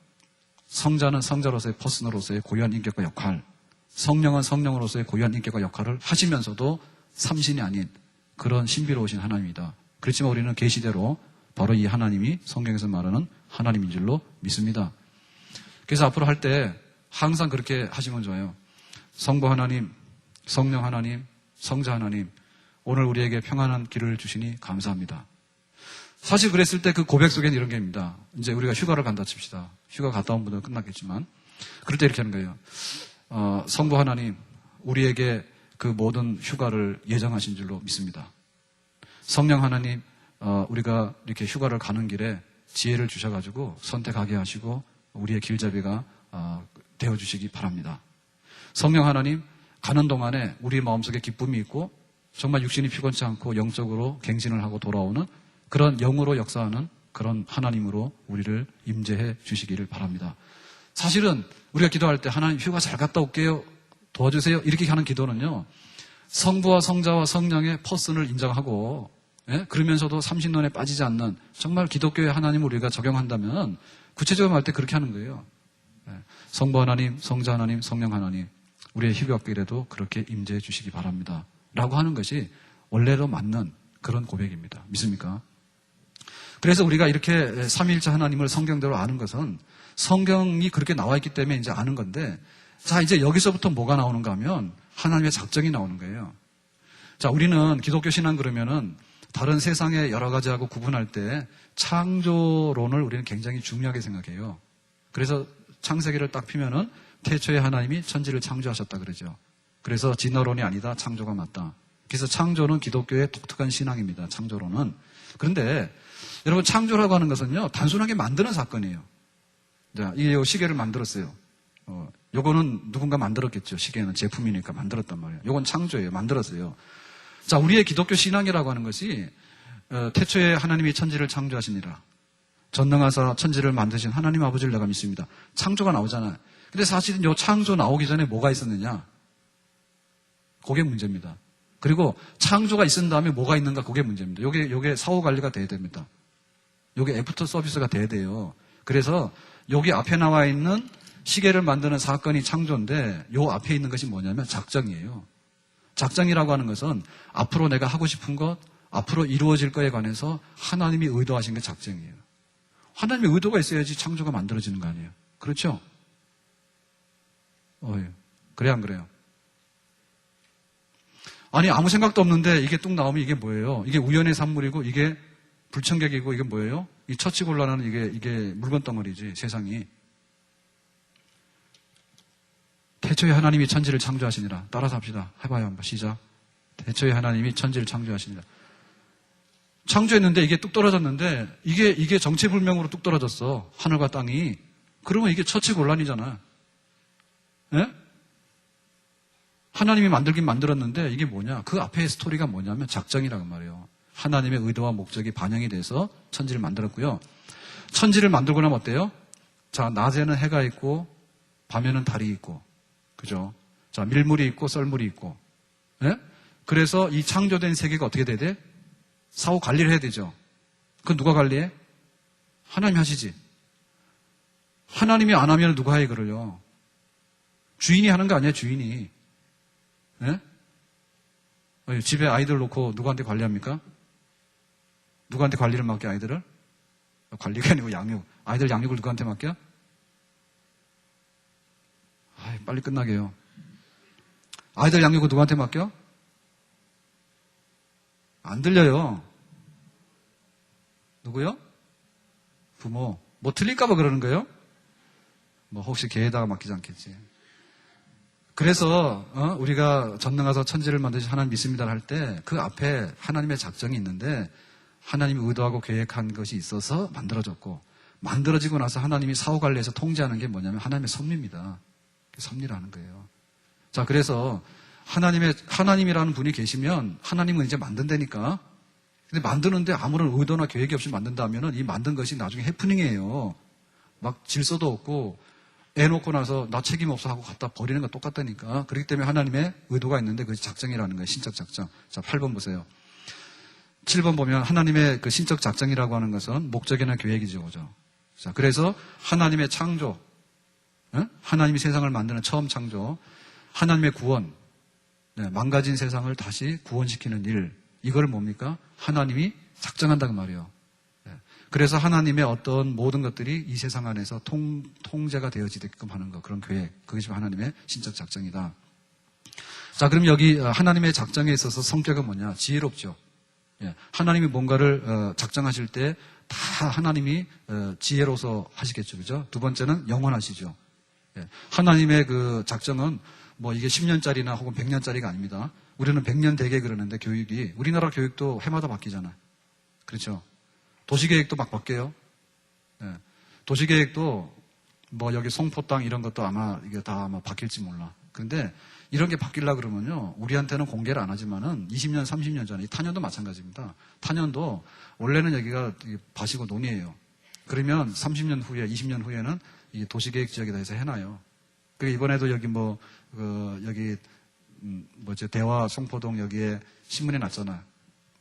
성자는 성자로서의 퍼슨으로서의 고유한 인격과 역할, 성령은 성령으로서의 고유한 인격과 역할을 하시면서도 삼신이 아닌 그런 신비로우신 하나님이다. 그렇지만 우리는 계시대로 바로 이 하나님이 성경에서 말하는 하나님인 줄로 믿습니다. 그래서 앞으로 할 때 항상 그렇게 하시면 좋아요. 성부 하나님, 성령 하나님, 성자 하나님, 오늘 우리에게 평안한 길을 주시니 감사합니다. 사실 그랬을 때 그 고백 속에는 이런 게 있습니다. 이제 우리가 휴가를 간다 칩시다. 휴가 갔다 온 분들은 끝났겠지만 그럴 때 이렇게 하는 거예요. 성부 하나님, 우리에게 그 모든 휴가를 예정하신 줄로 믿습니다. 성령 하나님, 우리가 이렇게 휴가를 가는 길에 지혜를 주셔가지고 선택하게 하시고 우리의 길잡이가 되어주시기 바랍니다. 성령 하나님, 가는 동안에 우리 마음속에 기쁨이 있고 정말 육신이 피곤치 않고 영적으로 갱신을 하고 돌아오는 그런 영으로 역사하는 그런 하나님으로 우리를 임재해 주시기를 바랍니다. 사실은 우리가 기도할 때 하나님 휴가 잘 갔다 올게요, 도와주세요 이렇게 하는 기도는요, 성부와 성자와 성령의 퍼슨을 인정하고 그러면서도 삼신론에 빠지지 않는 정말 기독교의 하나님을 우리가 적용한다면 구체적으로 말 때 그렇게 하는 거예요. 성부 하나님, 성자 하나님, 성령 하나님, 우리의 휴가길에도 그렇게 임재해 주시기 바랍니다 라고 하는 것이 원래로 맞는 그런 고백입니다. 믿습니까? 그래서 우리가 이렇게 삼위일체 하나님을 성경대로 아는 것은 성경이 그렇게 나와 있기 때문에 이제 아는 건데, 자, 이제 여기서부터 뭐가 나오는가 하면 하나님의 작정이 나오는 거예요. 자, 우리는 기독교 신앙 그러면은 다른 세상의 여러 가지하고 구분할 때 창조론을 우리는 굉장히 중요하게 생각해요. 그래서 창세기를 딱 피면은 태초에 하나님이 천지를 창조하셨다 그러죠. 그래서 진화론이 아니다, 창조가 맞다. 그래서 창조는 기독교의 독특한 신앙입니다. 창조론은. 그런데 여러분, 창조라고 하는 것은요, 단순하게 만드는 사건이에요. 자, 이 시계를 만들었어요. 요거는 누군가 만들었겠죠. 시계는 제품이니까 만들었단 말이에요. 요건 창조예요. 만들었어요. 자, 우리의 기독교 신앙이라고 하는 것이 태초에 하나님이 천지를 창조하시니라. 전능하사 천지를 만드신 하나님 아버지를 내가 믿습니다. 창조가 나오잖아요. 근데 사실은 요 창조 나오기 전에 뭐가 있었느냐? 그게 문제입니다. 그리고 창조가 있은 다음에 뭐가 있는가? 그게 문제입니다. 요게 사후 관리가 돼야 됩니다. 요게 애프터 서비스가 돼야 돼요. 그래서 여기 앞에 나와 있는 시계를 만드는 사건이 창조인데 요 앞에 있는 것이 뭐냐면 작정이에요. 작정이라고 하는 것은 앞으로 내가 하고 싶은 것, 앞으로 이루어질 거에 관해서 하나님이 의도하신 게 작정이에요. 하나님의 의도가 있어야지 창조가 만들어지는 거 아니에요. 그렇죠? 그래 안 그래요? 아니, 아무 생각도 없는데 이게 뚝 나오면 이게 뭐예요? 이게 우연의 산물이고 이게 불청객이고 이게 뭐예요? 이 처치곤란한 이게 물건 덩어리지, 세상이. 태초에 하나님이 천지를 창조하시니라. 따라서 합시다. 해봐요, 한번 시작. 태초에 하나님이 천지를 창조하시니라. 창조했는데 이게 뚝 떨어졌는데 이게 정체불명으로 뚝 떨어졌어. 하늘과 땅이. 그러면 이게 처치곤란이잖아. 예? 하나님이 만들긴 만들었는데 이게 뭐냐? 그 앞에 스토리가 뭐냐면 작정이라고 말이에요. 하나님의 의도와 목적이 반영이 돼서 천지를 만들었고요. 천지를 만들고 나면 어때요? 자, 낮에는 해가 있고 밤에는 달이 있고, 그죠? 자, 밀물이 있고 썰물이 있고, 예? 그래서 이 창조된 세계가 어떻게 돼야 돼? 사후 관리를 해야 되죠. 그건 누가 관리해? 하나님이 하시지. 하나님이 안 하면 누가 해, 그러요? 주인이 하는 거 아니에요, 주인이. 예? 집에 아이들 놓고 누구한테 관리합니까? 누구한테 관리를 맡겨, 아이들을? 관리가 아니고 양육. 아이들 양육을 누구한테 맡겨? 빨리 끝나게요. 아이들 양육은 누구한테 맡겨? 안 들려요. 누구요? 부모. 뭐 틀릴까봐 그러는 거예요? 뭐 혹시 걔에다가 맡기지 않겠지. 그래서 우리가 전능하사 천지를 만드신 하나님 믿습니다 할 때 그 앞에 하나님의 작정이 있는데 하나님이 의도하고 계획한 것이 있어서 만들어졌고 만들어지고 나서 하나님이 사후관리해서 통제하는 게 뭐냐면 하나님의 섭리입니다. 섭리라는 거예요. 자, 그래서 하나님이라는 분이 계시면 하나님은 이제 만든다니까. 근데 만드는데 아무런 의도나 계획이 없이 만든다면은 이 만든 것이 나중에 해프닝이에요. 막 질서도 없고 애 놓고 나서 나 책임 없어 하고 갖다 버리는 거 똑같다니까. 그렇기 때문에 하나님의 의도가 있는데 그것이 작정이라는 거예요. 신적 작정. 자, 8번 보세요. 7번 보면 하나님의 그 신적 작정이라고 하는 것은 목적이나 계획이죠. 그죠? 자, 그래서 하나님의 창조, 하나님이 세상을 만드는 처음 창조, 하나님의 구원, 망가진 세상을 다시 구원시키는 일, 이걸 뭡니까? 하나님이 작정한다고 말이에요. 그래서 하나님의 어떤 모든 것들이 이 세상 안에서 통제가 되어지게끔 하는 것, 그런 계획, 그것이 하나님의 신적 작정이다. 자, 그럼 여기 하나님의 작정에 있어서 성격은 뭐냐? 지혜롭죠. 하나님이 뭔가를 작정하실 때 다 하나님이 지혜로서 하시겠죠. 그죠? 두 번째는 영원하시죠. 하나님의 그 작정은 뭐 이게 10년짜리나 혹은 100년짜리가 아닙니다. 우리는 100년 되게 그러는데 교육이, 우리나라 교육도 해마다 바뀌잖아요. 그렇죠? 도시계획도 막 바뀌어요. 도시계획도 뭐 여기 송포 땅 이런 것도 아마 이게 다 아마 바뀔지 몰라. 그런데 이런 게 바뀌려고 그러면요. 우리한테는 공개를 안 하지만은 20년, 30년 전에, 탄현도 마찬가지입니다. 탄현도 원래는 여기가 밭이고 논이에요. 그러면 30년 후에, 20년 후에는 이 도시계획 지역에다 해서 해놔요. 그리고 이번에도 여기 뭐죠, 대화 송포동 여기에 신문에 났잖아요.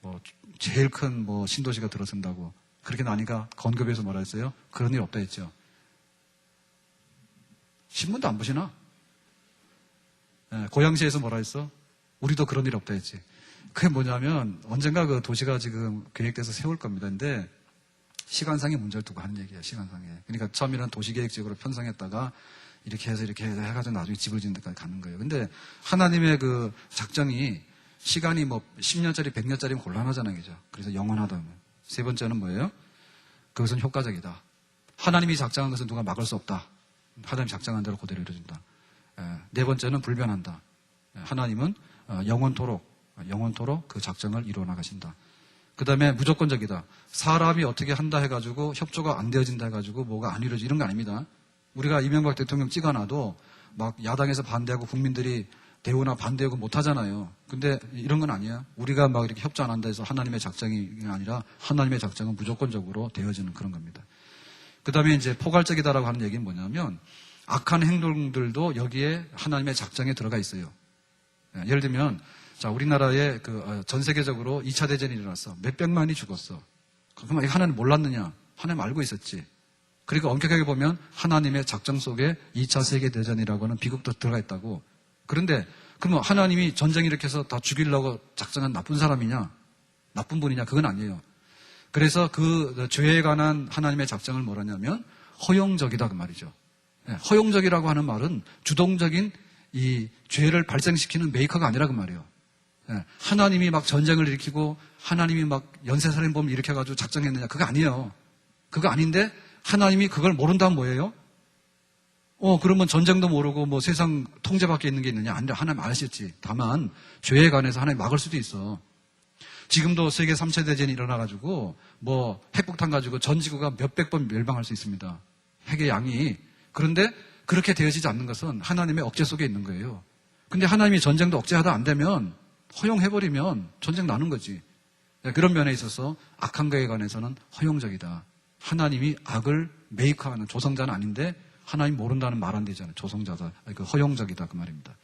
뭐 제일 큰 뭐 신도시가 들어선다고. 그렇게 나니까 건급에서 뭐라 했어요? 그런 일 없다 했죠. 신문도 안 보시나? 고양시에서 뭐라 했어? 우리도 그런 일 없다 했지. 그게 뭐냐면 언젠가 그 도시가 지금 계획돼서 세울 겁니다. 근데 시간상의 문제를 두고 하는 얘기야, 시간상에. 그러니까 처음에는 도시계획적으로 편성했다가 이렇게 해서 해가지고 나중에 집을 짓는 데까지 가는 거예요. 근데 하나님의 그 작정이 시간이 뭐 10년짜리, 100년짜리면 곤란하잖아요. 그죠? 그래서 영원하다면. 세 번째는 뭐예요? 그것은 효과적이다. 하나님이 작정한 것은 누가 막을 수 없다. 하나님이 작정한 대로 그대로 이루어진다. 네 번째는 불변한다. 하나님은 영원토록 그 작정을 이루어 나가신다. 그 다음에 무조건적이다. 사람이 어떻게 한다 해가지고 협조가 안 되어진다 해가지고 뭐가 안 이루어지 이런 거 아닙니다. 우리가 이명박 대통령 찍어놔도 막 야당에서 반대하고 국민들이 대우나 반대하고 못하잖아요. 근데 이런 건 아니야. 우리가 막 이렇게 협조 안 한다 해서 하나님의 작정이 아니라 하나님의 작정은 무조건적으로 되어지는 그런 겁니다. 그 다음에 이제 포괄적이다라고 하는 얘기는 뭐냐면 악한 행동들도 여기에 하나님의 작정에 들어가 있어요. 예를 들면 자, 우리나라에 전 세계적으로 2차 대전이 일어났어. 몇백만이 죽었어. 그러면 하나님 몰랐느냐? 하나님 알고 있었지. 그러니까 엄격하게 보면 하나님의 작정 속에 2차 세계대전이라고 하는 비극도 들어가 있다고. 그런데 그러면 하나님이 전쟁 일으켜서 다 죽이려고 작정한 나쁜 사람이냐? 나쁜 분이냐? 그건 아니에요. 그래서 그 죄에 관한 하나님의 작정을 뭐라냐면 허용적이다 그 말이죠. 허용적이라고 하는 말은 주동적인 이 죄를 발생시키는 메이커가 아니라 그 말이에요. 하나님이 막 전쟁을 일으키고 하나님이 막 연쇄살인범을 일으켜가지고 작정했느냐? 그거 아니에요. 그거 아닌데 하나님이 그걸 모른다면 뭐예요? 그러면 전쟁도 모르고 뭐 세상 통제밖에 있는 게 있느냐? 아니라 하나님 아셨지. 다만 죄에 관해서 하나님 막을 수도 있어. 지금도 세계 3차 대전이 일어나가지고 뭐 핵폭탄 가지고 전 지구가 몇백 번 멸망할 수 있습니다. 핵의 양이. 그런데 그렇게 되어지지 않는 것은 하나님의 억제 속에 있는 거예요. 근데 하나님이 전쟁도 억제하다 안 되면 허용해버리면 전쟁 나는 거지. 그런 면에 있어서 악한 거에 관해서는 허용적이다. 하나님이 악을 메이커하는 조성자는 아닌데 하나님 모른다는 말 안 되잖아요. 조성자다. 허용적이다 그 말입니다.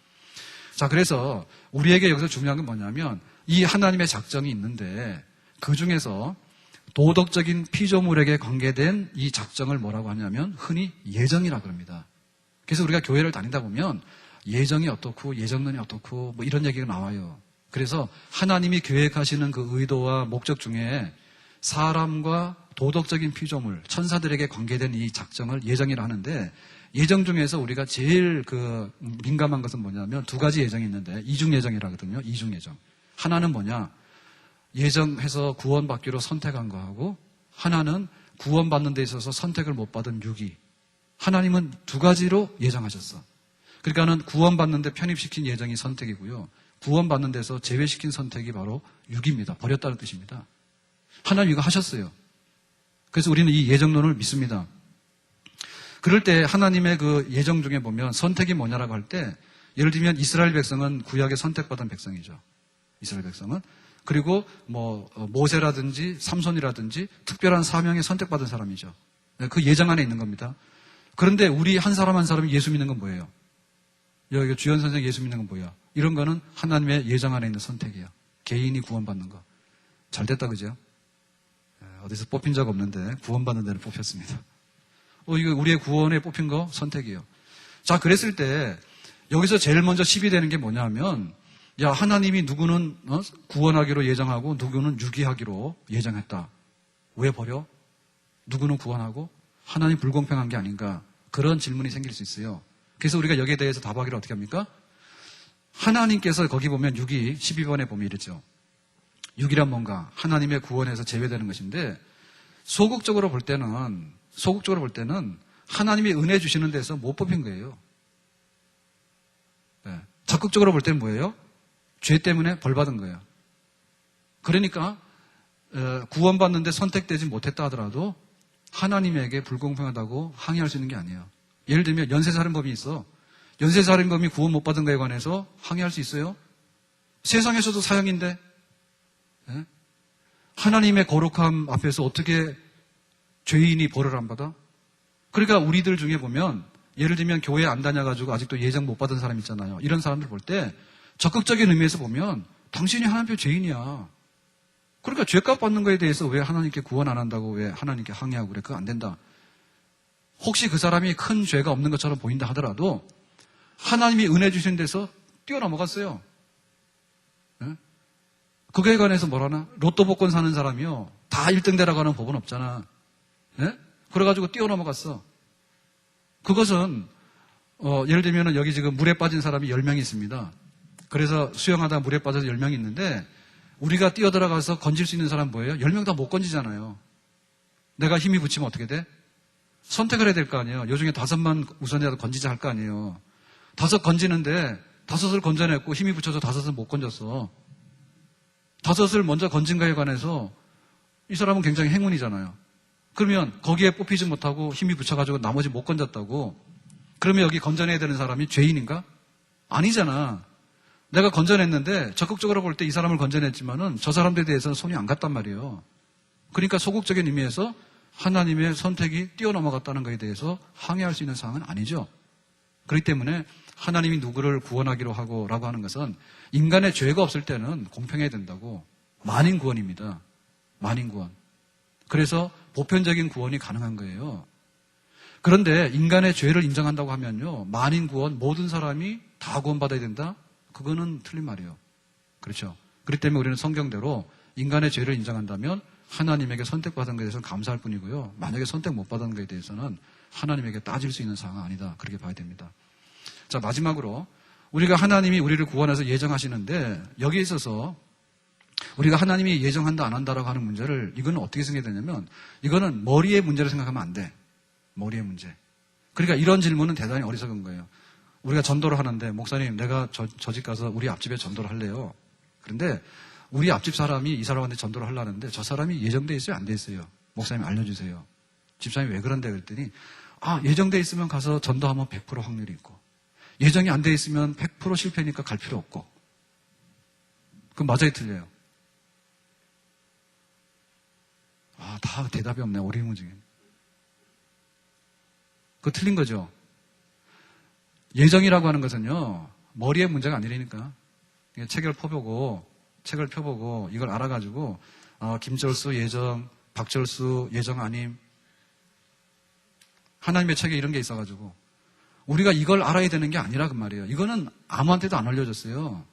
자, 그래서 우리에게 여기서 중요한 건 뭐냐면 이 하나님의 작정이 있는데 그 중에서 도덕적인 피조물에게 관계된 이 작정을 뭐라고 하냐면 흔히 예정이라고 합니다. 그래서 우리가 교회를 다니다 보면 예정이 어떻고 예정론이 어떻고 뭐 이런 얘기가 나와요. 그래서 하나님이 계획하시는 그 의도와 목적 중에 사람과 도덕적인 피조물, 천사들에게 관계된 이 작정을 예정이라 하는데 예정 중에서 우리가 제일 민감한 것은 뭐냐면 두 가지 예정이 있는데 이중 예정이라거든요. 이중 예정. 하나는 뭐냐? 예정해서 구원받기로 선택한 거하고 하나는 구원받는 데 있어서 선택을 못 받은 유기. 하나님은 두 가지로 예정하셨어. 그러니까는 구원받는 데 편입시킨 예정이 선택이고요. 구원받는 데서 제외시킨 선택이 바로 유기입니다. 버렸다는 뜻입니다. 하나님 이거 하셨어요. 그래서 우리는 이 예정론을 믿습니다. 그럴 때 하나님의 그 예정 중에 보면 선택이 뭐냐라고 할 때 예를 들면 이스라엘 백성은 구약에 선택받은 백성이죠. 이스라엘 백성은. 그리고 모세라든지 삼손이라든지 특별한 사명에 선택받은 사람이죠. 그 예정 안에 있는 겁니다. 그런데 우리 한 사람 한 사람이 예수 믿는 건 뭐예요? 여기 주연 선생 예수 믿는 건 뭐야? 이런 거는 하나님의 예정 안에 있는 선택이에요. 개인이 구원받는 거. 잘 됐다 그죠? 어디서 뽑힌 적 없는데 구원받는 데는 뽑혔습니다. 이거 우리의 구원에 뽑힌 거 선택이에요. 자, 그랬을 때 여기서 제일 먼저 시비되는 게 뭐냐면 야, 하나님이 누구는 구원하기로 예정하고 누구는 유기하기로 예정했다. 왜 버려? 누구는 구원하고 하나님 불공평한 게 아닌가? 그런 질문이 생길 수 있어요. 그래서 우리가 여기에 대해서 답하기를 어떻게 합니까? 하나님께서 거기 보면 6이 12번에 보면 이랬죠. 6이란 뭔가 하나님의 구원에서 제외되는 것인데 소극적으로 볼 때는 하나님이 은혜 주시는 데서 못 뽑힌 거예요. 네. 적극적으로 볼 때는 뭐예요? 죄 때문에 벌 받은 거예요. 그러니까 구원받는데 선택되지 못했다 하더라도 하나님에게 불공평하다고 항의할 수 있는 게 아니에요. 예를 들면 연쇄살인범이 있어. 연쇄살인범이 구원 못 받은 거에 관해서 항의할 수 있어요? 세상에서도 사형인데 네? 하나님의 거룩함 앞에서 어떻게 죄인이 벌을 안 받아? 그러니까 우리들 중에 보면 예를 들면 교회 안 다녀가지고 아직도 예정 못 받은 사람 있잖아요. 이런 사람들 볼 때 적극적인 의미에서 보면 당신이 하나님께 죄인이야. 그러니까 죄값 받는 거에 대해서 왜 하나님께 구원 안 한다고 왜 하나님께 항의하고 그래? 그거 안 된다. 혹시 그 사람이 큰 죄가 없는 것처럼 보인다 하더라도 하나님이 은혜 주신 데서 뛰어넘어갔어요. 네? 그거에 관해서 뭐라나? 로또 복권 사는 사람이요. 다 1등 되라고 하는 법은 없잖아. 네? 그래가지고 뛰어넘어갔어. 그것은 예를 들면 여기 지금 물에 빠진 사람이 10명이 있습니다. 그래서 수영하다가 물에 빠져서 10명이 있는데 우리가 뛰어들어가서 건질 수 있는 사람 뭐예요? 10명 다 못 건지잖아요. 내가 힘이 붙이면 어떻게 돼? 선택을 해야 될 거 아니에요. 요 중에 5만 우선이라도 건지자 할 거 아니에요. 5 건지는데 5을 건져냈고 힘이 붙여서 5을 못 건졌어. 5을 먼저 건진 거에 관해서 이 사람은 굉장히 행운이잖아요. 그러면 거기에 뽑히지 못하고 힘이 붙여가지고 나머지 못 건졌다고 그러면 여기 건져내야 되는 사람이 죄인인가? 아니잖아. 내가 건져냈는데 적극적으로 볼 때 이 사람을 건져냈지만은 저 사람들에 대해서는 손이 안 갔단 말이에요. 그러니까 소극적인 의미에서 하나님의 선택이 뛰어넘어갔다는 것에 대해서 항의할 수 있는 사항은 아니죠. 그렇기 때문에 하나님이 누구를 구원하기로 하고 라고 하는 것은 인간의 죄가 없을 때는 공평해야 된다고. 만인 구원입니다. 만인 구원. 그래서 보편적인 구원이 가능한 거예요. 그런데 인간의 죄를 인정한다고 하면요. 만인 구원, 모든 사람이 다 구원받아야 된다? 그거는 틀린 말이에요. 그렇죠. 그렇기 때문에 우리는 성경대로 인간의 죄를 인정한다면 하나님에게 선택받은 것에 대해서는 감사할 뿐이고요. 만약에 선택 못 받은 것에 대해서는 하나님에게 따질 수 있는 사항은 아니다. 그렇게 봐야 됩니다. 자, 마지막으로 우리가 하나님이 우리를 구원해서 예정하시는데 여기에 있어서 우리가 하나님이 예정한다 안 한다라고 하는 문제를 이거는 어떻게 생각해야 되냐면 이거는 머리의 문제로 생각하면 안 돼. 머리의 문제. 그러니까 이런 질문은 대단히 어리석은 거예요. 우리가 전도를 하는데 목사님 내가 저 집 가서 우리 앞집에 전도를 할래요. 그런데 우리 앞집 사람이 이 사람한테 전도를 하려는데 저 사람이 예정돼 있어요? 안 돼 있어요? 목사님 알려주세요. 집사님이 왜 그런데 그랬더니 예정돼 있으면 가서 전도하면 100% 확률이 있고 예정이 안 돼 있으면 100% 실패니까 갈 필요 없고 그럼 맞아요 틀려요? 다 대답이 없네. 오리무중에. 그거 틀린 거죠. 예정이라고 하는 것은요. 머리의 문제가 아니라니까. 책을 펴보고 이걸 알아가지고 김철수 예정, 박철수 예정 아님. 하나님의 책에 이런 게 있어가지고 우리가 이걸 알아야 되는 게 아니라 그 말이에요. 이거는 아무한테도 안 알려줬어요.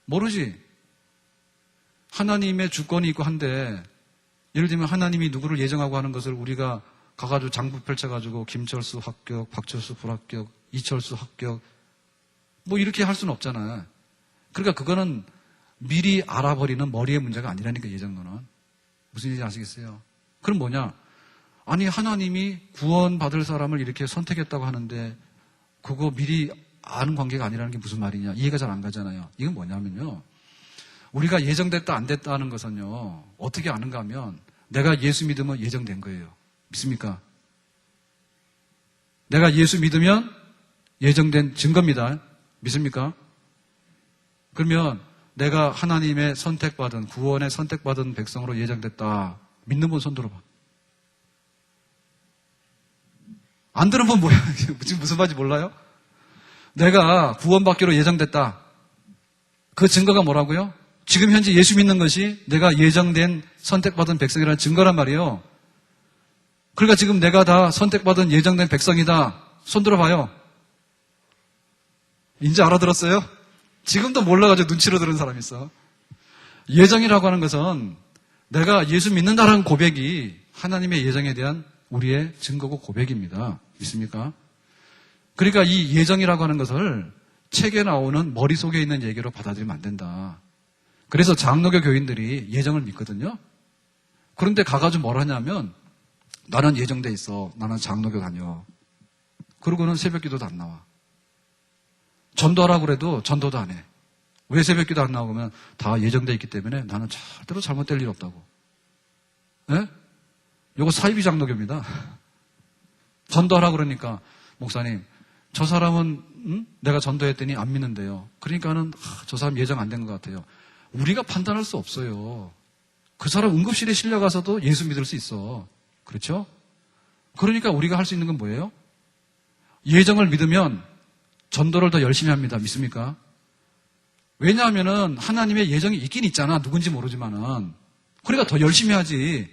모르지. 하나님의 주권이 있고 한데 예를 들면 하나님이 누구를 예정하고 하는 것을 우리가 가가지고 장부 펼쳐가지고 김철수 합격, 박철수 불합격, 이철수 합격 뭐 이렇게 할 수는 없잖아요. 그러니까 그거는 미리 알아버리는 머리의 문제가 아니라니까 예정론은. 무슨 얘기인지 아시겠어요? 그럼 뭐냐? 아니 하나님이 구원받을 사람을 이렇게 선택했다고 하는데 그거 미리 아는 관계가 아니라는 게 무슨 말이냐? 이해가 잘 안 가잖아요. 이건 뭐냐면요. 우리가 예정됐다 안 됐다 하는 것은요. 어떻게 아는가 하면 내가 예수 믿으면 예정된 거예요. 믿습니까? 내가 예수 믿으면 예정된 증거입니다. 믿습니까? 그러면 내가 하나님의 선택받은 구원의 선택받은 백성으로 예정됐다. 믿는 분 손 들어봐. 안 들은 분 뭐야? 지금 무슨 말인지 몰라요? 내가 구원받기로 예정됐다. 그 증거가 뭐라고요? 지금 현재 예수 믿는 것이 내가 예정된 선택받은 백성이라는 증거란 말이에요. 그러니까 지금 내가 다 선택받은 예정된 백성이다. 손 들어봐요. 이제 알아들었어요? 지금도 몰라가지고 눈치로 들은 사람이 있어. 예정이라고 하는 것은 내가 예수 믿는다라는 고백이 하나님의 예정에 대한 우리의 증거고 고백입니다. 믿습니까? 그러니까 이 예정이라고 하는 것을 책에 나오는 머릿속에 있는 얘기로 받아들이면 안 된다. 그래서 장로교 교인들이 예정을 믿거든요. 그런데 가가지고 뭘 하냐면 나는 예정돼 있어. 나는 장로교 다녀. 그러고는 새벽기도도 안 나와. 전도하라고 그래도 전도도 안 해. 왜 새벽기도 안 나오면 다 예정돼 있기 때문에 나는 절대로 잘못될 일 없다고. 예? 요거 사이비 장로교입니다. 전도하라고 그러니까 목사님 저 사람은 내가 전도했더니 안 믿는데요. 그러니까는 저 사람 예정 안 된 것 같아요. 우리가 판단할 수 없어요. 그 사람 응급실에 실려가서도 예수 믿을 수 있어. 그렇죠? 그러니까 우리가 할 수 있는 건 뭐예요? 예정을 믿으면 전도를 더 열심히 합니다. 믿습니까? 왜냐하면은 하나님의 예정이 있긴 있잖아. 누군지 모르지만은. 그러니까 더 열심히 하지.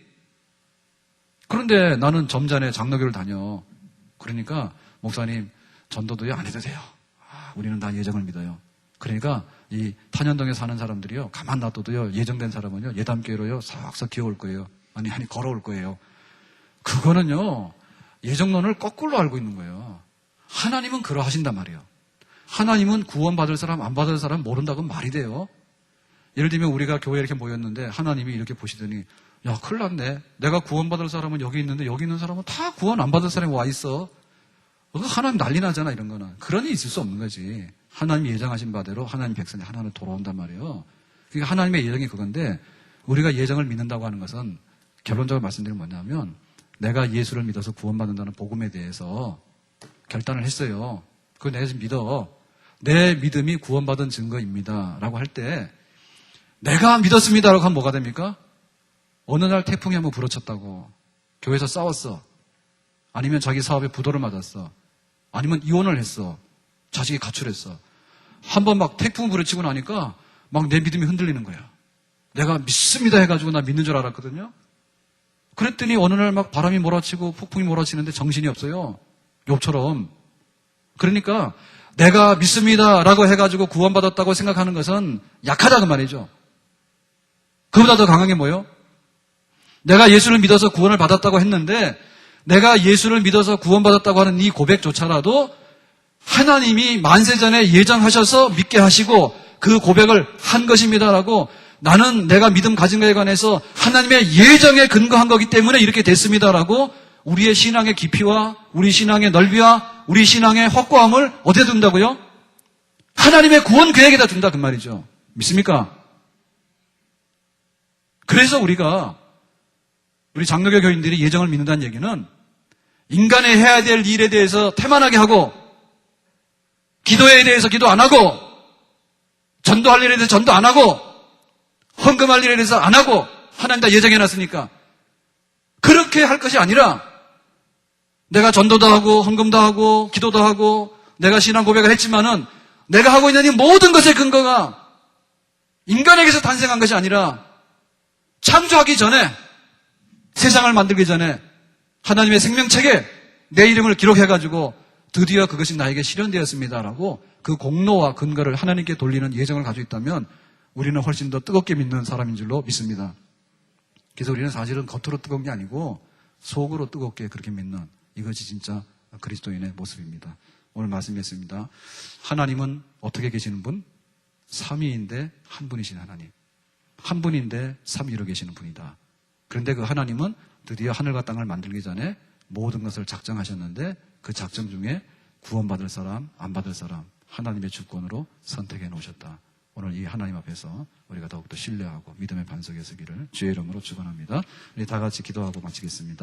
그런데 나는 점잖에 장로교를 다녀. 그러니까 목사님 전도도요 안 해도 돼요. 우리는 다 예정을 믿어요. 그러니까 이 탄현동에 사는 사람들이요 가만 놔둬도요 예정된 사람은요 예담교회로요 싹싹 기어올 거예요. 아니 걸어올 거예요. 그거는요 예정론을 거꾸로 알고 있는 거예요. 하나님은 그러하신단 말이에요. 하나님은 구원받을 사람 안 받을 사람 모른다고 말이 돼요. 예를 들면 우리가 교회에 이렇게 모였는데 하나님이 이렇게 보시더니 야 큰일 났네. 내가 구원받을 사람은 여기 있는데 여기 있는 사람은 다 구원 안 받을 사람이 와 있어. 하나님 난리 나잖아 이런 거는. 그런 일이 있을 수 없는 거지. 하나님이 예정하신 바대로 하나님 백성이 하나님을 돌아온단 말이에요. 그러니까 하나님의 예정이 그건데 우리가 예정을 믿는다고 하는 것은 결론적으로 말씀드리면 뭐냐면 내가 예수를 믿어서 구원받는다는 복음에 대해서 결단을 했어요. 그거 내가 지금 믿어. 내 믿음이 구원받은 증거입니다. 라고 할 때 내가 믿었습니다. 라고 하면 뭐가 됩니까? 어느 날 태풍이 한번 불어쳤다고. 교회에서 싸웠어. 아니면 자기 사업에 부도를 맞았어. 아니면 이혼을 했어. 자식이 가출했어. 한번 막 태풍 불어치고 나니까 막 내 믿음이 흔들리는 거야. 내가 믿습니다 해가지고 나 믿는 줄 알았거든요. 그랬더니 어느 날 막 바람이 몰아치고 폭풍이 몰아치는데 정신이 없어요. 욥처럼. 그러니까 내가 믿습니다라고 해가지고 구원받았다고 생각하는 것은 약하다는 말이죠. 그보다 더 강한 게 뭐예요? 내가 예수를 믿어서 구원을 받았다고 했는데 내가 예수를 믿어서 구원받았다고 하는 이 고백조차라도 하나님이 만세전에 예정하셔서 믿게 하시고 그 고백을 한 것입니다라고 나는 내가 믿음 가진 것에 관해서 하나님의 예정에 근거한 거기 때문에 이렇게 됐습니다라고 우리의 신앙의 깊이와 우리 신앙의 넓이와 우리 신앙의 확고함을 어디에 둔다고요? 하나님의 구원 계획에다 둔다 그 말이죠. 믿습니까? 그래서 우리 장로교 교인들이 예정을 믿는다는 얘기는 인간의 해야 될 일에 대해서 태만하게 하고 기도에 대해서 기도 안 하고 전도할 일에 대해서 전도 안 하고 헌금할 일에 대해서 안 하고 하나님 다 예정해놨으니까 그렇게 할 것이 아니라 내가 전도도 하고 헌금도 하고 기도도 하고 내가 신앙 고백을 했지만은 내가 하고 있는 이 모든 것의 근거가 인간에게서 탄생한 것이 아니라 창조하기 전에 세상을 만들기 전에 하나님의 생명책에 내 이름을 기록해가지고 드디어 그것이 나에게 실현되었습니다라고 그 공로와 근거를 하나님께 돌리는 예정을 가지고 있다면 우리는 훨씬 더 뜨겁게 믿는 사람인 줄로 믿습니다. 그래서 우리는 사실은 겉으로 뜨거운 게 아니고 속으로 뜨겁게 그렇게 믿는 이것이 진짜 그리스도인의 모습입니다. 오늘 말씀했습니다. 하나님은 어떻게 계시는 분? 삼위인데 한 분이신 하나님. 한 분인데 삼위로 계시는 분이다. 그런데 그 하나님은 드디어 하늘과 땅을 만들기 전에 모든 것을 작정하셨는데 그 작정 중에 구원받을 사람, 안 받을 사람 하나님의 주권으로 선택해 놓으셨다. 오늘 이 하나님 앞에서 우리가 더욱더 신뢰하고 믿음의 반석에 서기를 주의 이름으로 축원합니다. 우리 다 같이 기도하고 마치겠습니다.